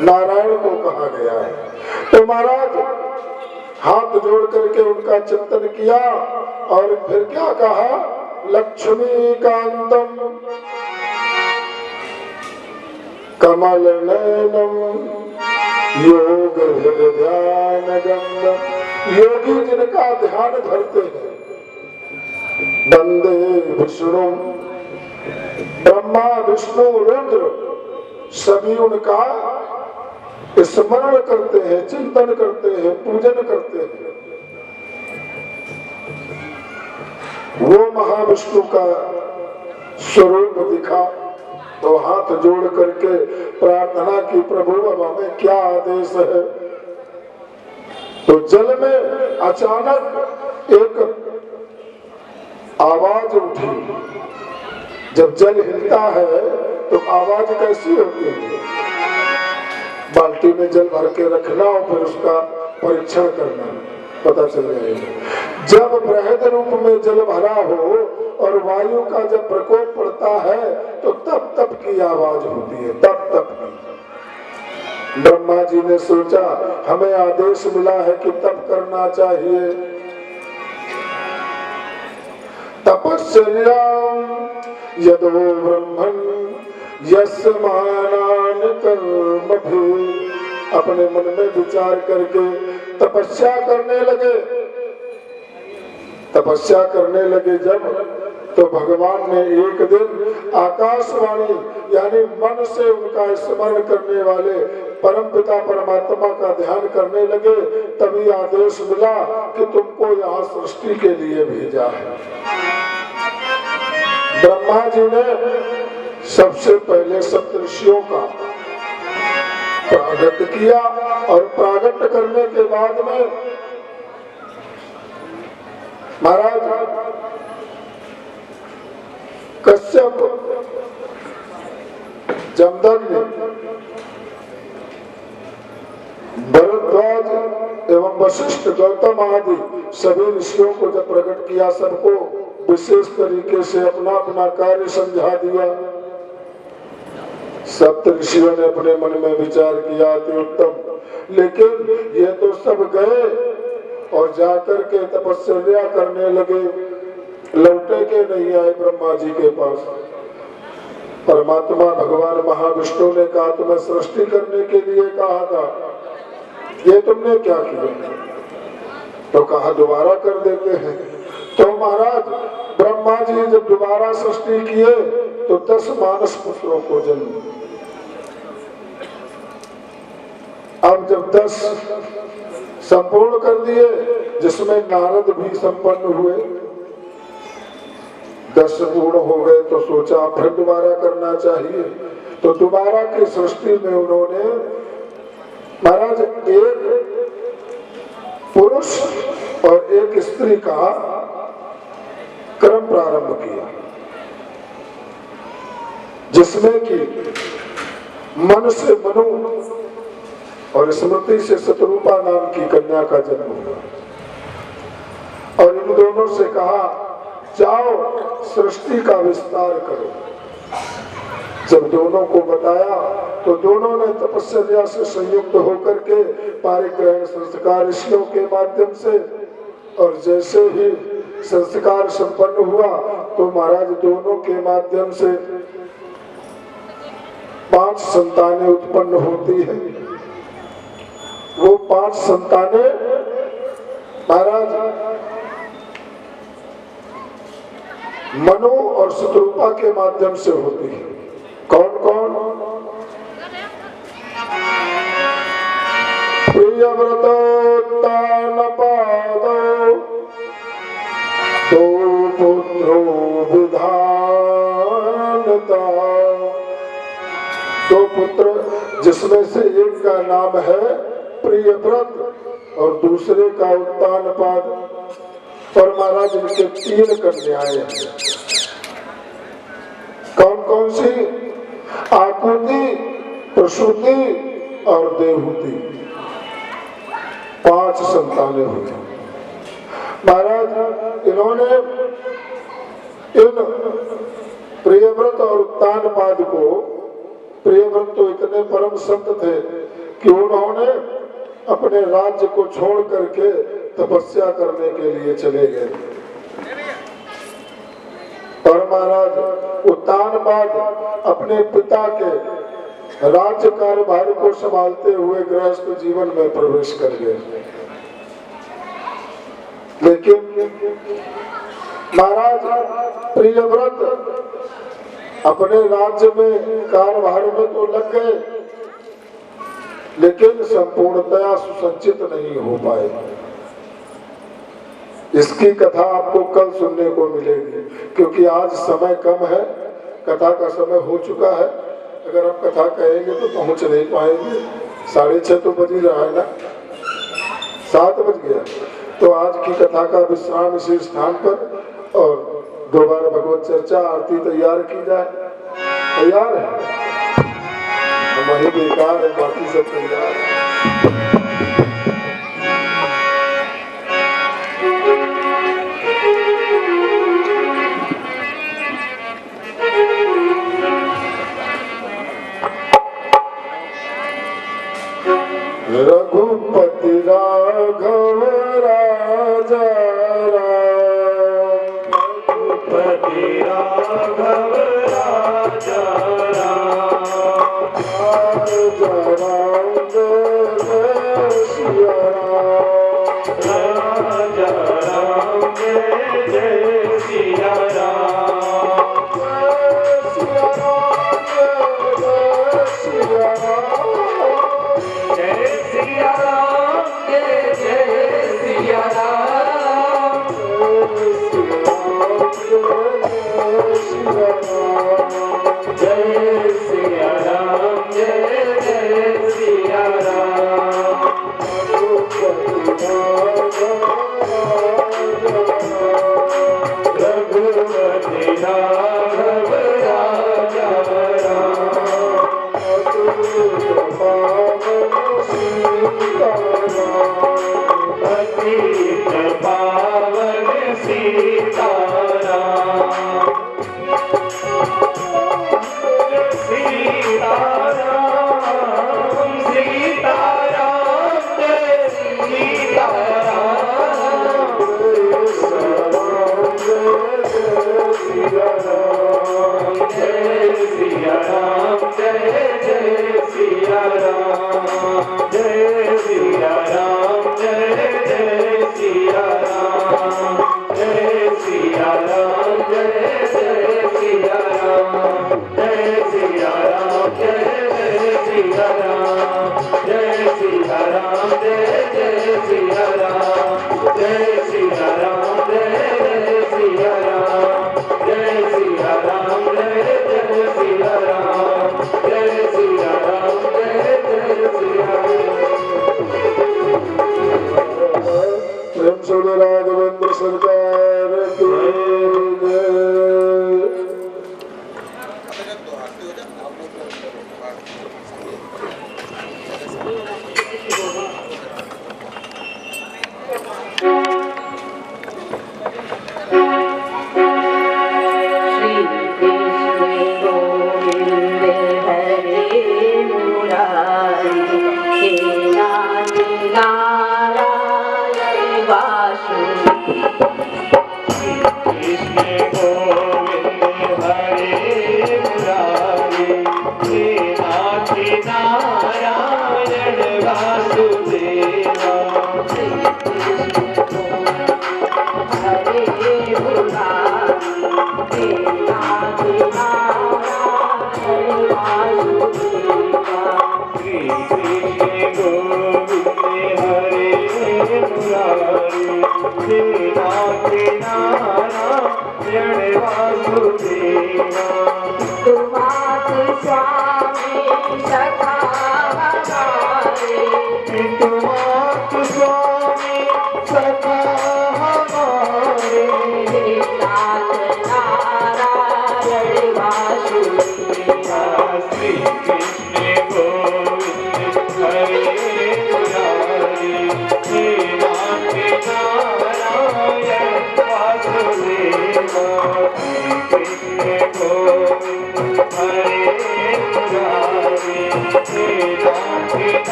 नारायण को कहा गया है। तो महाराज हाथ जोड़ करके उनका चिंतन किया और फिर क्या कहा? लक्ष्मीकांतम कमल नयनम योग हृदयानगम्यम। योगी जिनका ध्यान धरते हैं, वंदे विष्णु, ब्रह्मा विष्णु रुद्र सभी उनका स्मरण करते हैं, चिंतन करते हैं, पूजन करते हैं। वो महाविष्णु का स्वरूप दिखा तो हाथ जोड़ करके प्रार्थना की, प्रभु अब हमें क्या आदेश है? तो जल में अचानक एक आवाज उठी। जब जल हिलता है तो आवाज कैसी होती है? बाल्टी में जल भर के रखना और फिर उसका परीक्षण करना, पता चल जाएगा। जब बृहद रूप में जल भरा हो और वायु का जब प्रकोप पड़ता है तो तप तप की आवाज होती है, तप तप की। ब्रह्मा जी ने सोचा हमें आदेश मिला है कि तप करना चाहिए। तपस्याम यदो ब्रह्मन् यस्मानान कर्मभि। अपने मन में विचार करके तपस्या करने लगे। तपस्या करने लगे जब, तो भगवान ने एक दिन आकाशवाणी यानी मन से उनका स्मरण करने वाले परमपिता परमात्मा का ध्यान करने लगे। तभी आदेश मिला कि तुमको यहाँ सृष्टि के लिए भेजा है। ब्रह्मा जी ने सबसे पहले सप्तऋषियों का प्रागट्य किया और प्रागट्य करने के बाद में महाराज कश्यप, जमदग्नि, भरद्वाज एवं वशिष्ठ, गौतम आदि सभी ऋषियों को जब प्रकट किया, सबको विशेष तरीके से अपना अपना कार्य समझा दिया। सप्त ऋषियों ने अपने मन में विचार किया अति उत्तम, लेकिन ये तो सब गए और जाकर के तपस्या करने लगे। लौटे के नहीं आए ब्रह्मा जी के पास। परमात्मा भगवान महाविष्णु ने कहा तुम्हें सृष्टि करने के लिए कहा था, ये तुमने क्या किया? तो कहा दोबारा कर देते हैं। तो महाराज ब्रह्मा जी जब दोबारा सृष्टि किए तो 10 मानस पुत्रों को जन्म। अब जब 10 संपूर्ण कर दिए, जिसमें नारद भी संपन्न हुए, 10 पूर्ण हो गए तो सोचा फिर दोबारा करना चाहिए। तो दोबारा की सृष्टि में उन्होंने महाराज एक पुरुष और एक स्त्री का क्रम प्रारंभ किया, जिसमें कि मन से मनु और स्मृति से शत्रुपा नाम की कन्या का जन्म हुआ। और इन दोनों से कहा जाओ सृष्टि का विस्तार करो। जब दोनों को बताया तो दोनों ने तपस्या से संयुक्त होकर के पारिग्रहण संस्कार ऋषियों के माध्यम से, और जैसे ही संस्कार संपन्न हुआ तो महाराज दोनों के माध्यम से 5 संतानें उत्पन्न होती है। वो 5 संतानें महाराज मनु और शत्रुपा के माध्यम से होती है। कौन कौन? प्रियव्रतोत्तानपादो तो पुत्रो विधानता। 2 पुत्र, जिसमें से एक का नाम है प्रियव्रत और दूसरे का उत्तानपाद। और महाराज इनके 3 कन्याएं हैं। कौन कौन सी? आकुति, प्रसूति और देवहूति। 5 संतानें हुई। महाराज इन्होंने इन प्रियव्रत और उत्तानपाद को, प्रियव्रत तो इतने परम संत थे कि उन्होंने अपने राज्य को छोड़ करके तपस्या करने के लिए चले गए। और महाराज उत्तानपाद अपने पिता के राज्य कार्यभार को संभालते हुए गृहस्थ जीवन में प्रवेश कर गए। लेकिन महाराज प्रियव्रत अपने राज्य में कार्यभार में तो लग गए, लेकिन संपूर्णतया सुसज्जित नहीं हो पाए। इसकी कथा आपको कल सुनने को मिलेगी, क्योंकि आज समय कम है, कथा का समय हो चुका है। अगर आप कथा कहेंगे तो पहुंच नहीं पाएंगे। 6:30 तो बज ही रहा है ना, 7 बज गया। तो आज की कथा का विश्राम इसी स्थान पर, और दोबारा भगवत चर्चा आरती तैयार की जाए। तैयार है? वही बेकार है, बाकी सब तैयार है। रघुपति राघव राजा राम, रघुपति राघव राजा राम, राजा राम जय सिया राम, राजा राम जय सिया राम, जय सिया राम जय सिया राम, जय सिया राम जय सिया राम, जय सिया राम जय सिया राम जय सिया जय सिया राम जय जय सिया राम जय सिया राम जय जय सिया राम जय सिया राम जय जय सिया राम जय सिया राम जय जय सिया राम जय सिया राम जय जय सिया राम जय सिया राम जय जय सिया राम जय सिया राम जय जय सिया प्रेम से राघवेंद्र सरकार की जय।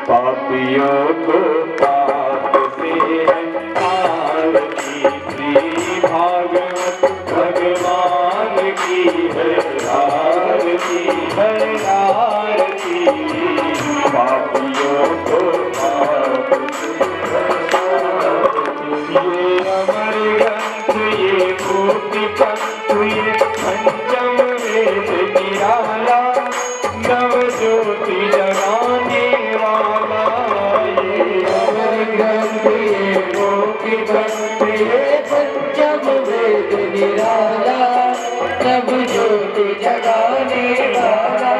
पापियों को पाप से आरती श्री भागवत भगवान की है आरती है आरती पापियों को पाप से ये अमर ग्रंथ ये मुक्ति पंथ ये पंचम वेद निराला नव ज्योति जगाने वाला ये अमर ग्रंथ ये मुक्ति पंथ ये पंचम वेद निराला नव ज्योति जगाने वाला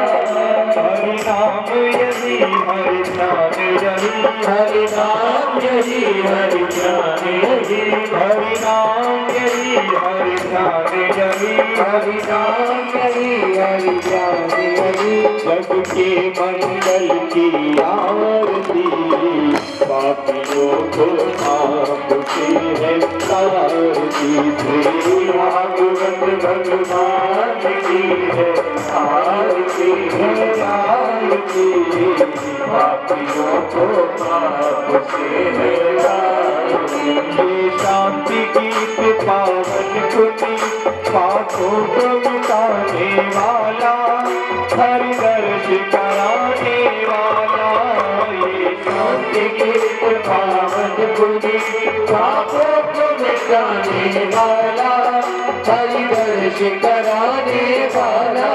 हरि नाम यही हरि नाम यही हरि नाम यही हरि नाम यही हरि नाम यही हरि नाम यही हरि नाम यही हरि नाम यही जग के मंगल की आरती पापियों को माफ की है आरती, श्री भागवत भगवान की है आरती है आरती, पापियों को माफ से है आरती। ये शांति गीत पावन कुटी, पापों को मिटाने वाला, हरि दर्श कराने वाला। ये शांति गीत पावन कुटी, पापों को मिटाने वाला, हरि दर्श कराने वाला।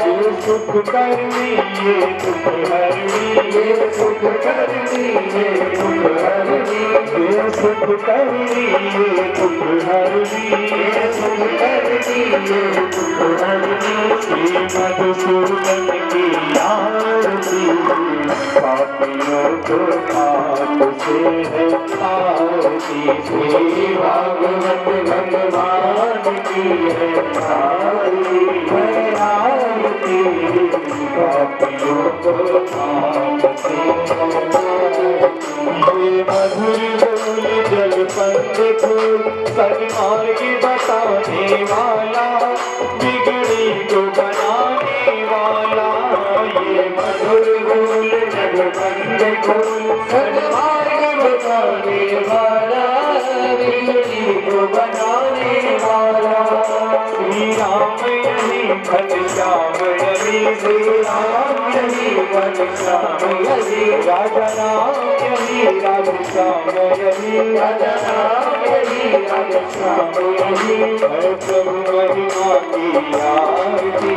ये सुख करनी ये दुख हरनी, ये सुख करनी ये दुख हरनी, ये सुख करनी ये दुख हरनी, ये सुख करनी ये दुख हरनी। श्री मधुसूदन की आरती, पापियों को पाप से है आरती, श्री भागवत भगवान की है आरती है आरती, पापियों को पाप से ये मधुर बोल जल पंथ फूल, सन्मार्ग बताने वाला, बिगड़ी को बनाने वाला। ये मधुर बोल जल पंथ फूल, सन्मार्ग बताने वाला, बिगड़ी को बनाने वाला। श्री राम यही घनश्याम यही, श्री राम यही घनश्याम यही, राजा राम यही राधेश्याम यही, राजा राम यही राधेश्याम यही। है प्रभु महिमा की आरती,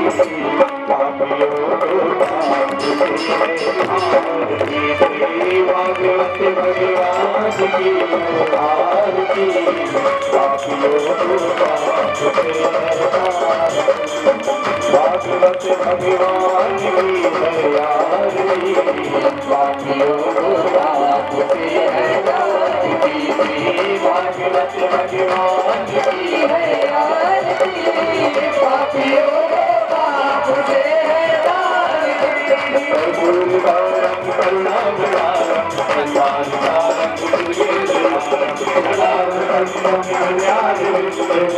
पापियों को पाप से आरती, श्री भागवत भगवान की आरती, पापियों को पाप से आरती, भागवत भगवान की आरती, पापियों को पाप से आरती, भागवत भगवान की आरती, पापियों को पाप से आरती। गुरुवारं करुणावतारं, संसारसारं गुरुवेदनारं, कलावतंत्रं कल्याणविष्णुं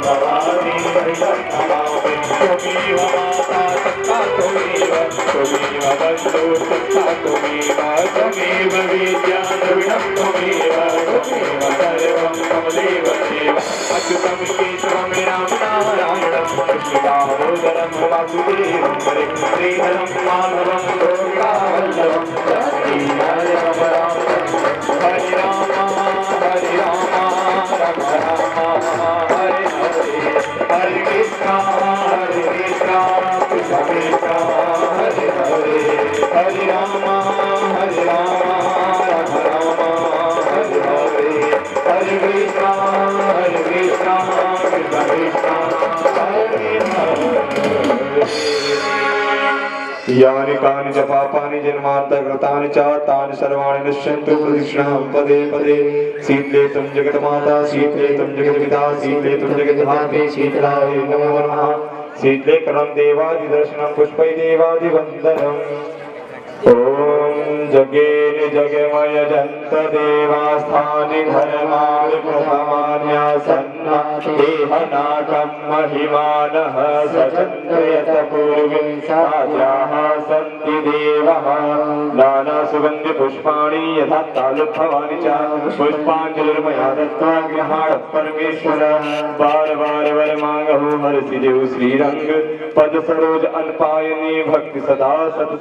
भवानी हरिं नमामि। त्वमेव माता तथा त्वमेव, त्वमेव बन्धो तथा त्वमेव, त्वमेव विद्या द्रविणं त्वमेव, त्वमेव सर्वं त्वमेव देव। अच्युतं केशवं रामनारायणं, कृष्णदामोदरं वासुदेवं हरे, श्रीधरं माधवं गोपिकावल्लभं, श्रीहरिं राम हरे राम हरे राम राम राम हरे हरे, हरे कृष्णा कृष्ण कृष्ण हरे हरे, हरे राम राम राम हरे हरे, हरे कृष्ण कृष्ण कृष्ण हरे हरे। यानि कानि च पापानि जन्मान्तर्गतानि च तानि सर्वाणि नश्यन्तु प्रदक्षिणां पदे पदे। शीतले त्वं जगन्माता, शीतले त्वं जगन्पिता, शीतले त्वं जगद्धात्री, शीतलाय नमो नमः। शीतले करं देवादिदर्शनं, पुष्पै देवादिवन्दनम्। ॐ जगेन जगमय जन्त देवास्थानि धर्माणि प्रथमान्यासन्ना, देहनाकं महिमानः सचन्द्रयत पूर्वे साध्याः सन्ति देवः। नानासुगन्धिपुष्पाणि यथा तालुद्भवानि च, पुष्पाञ्जलिर्मया दत्त्वा गृहाणः परमेश्वर। बार बार वर मांगहु हरसि देव श्रीरंग, पद सरोज अल्पायने भक्ति सदा सत।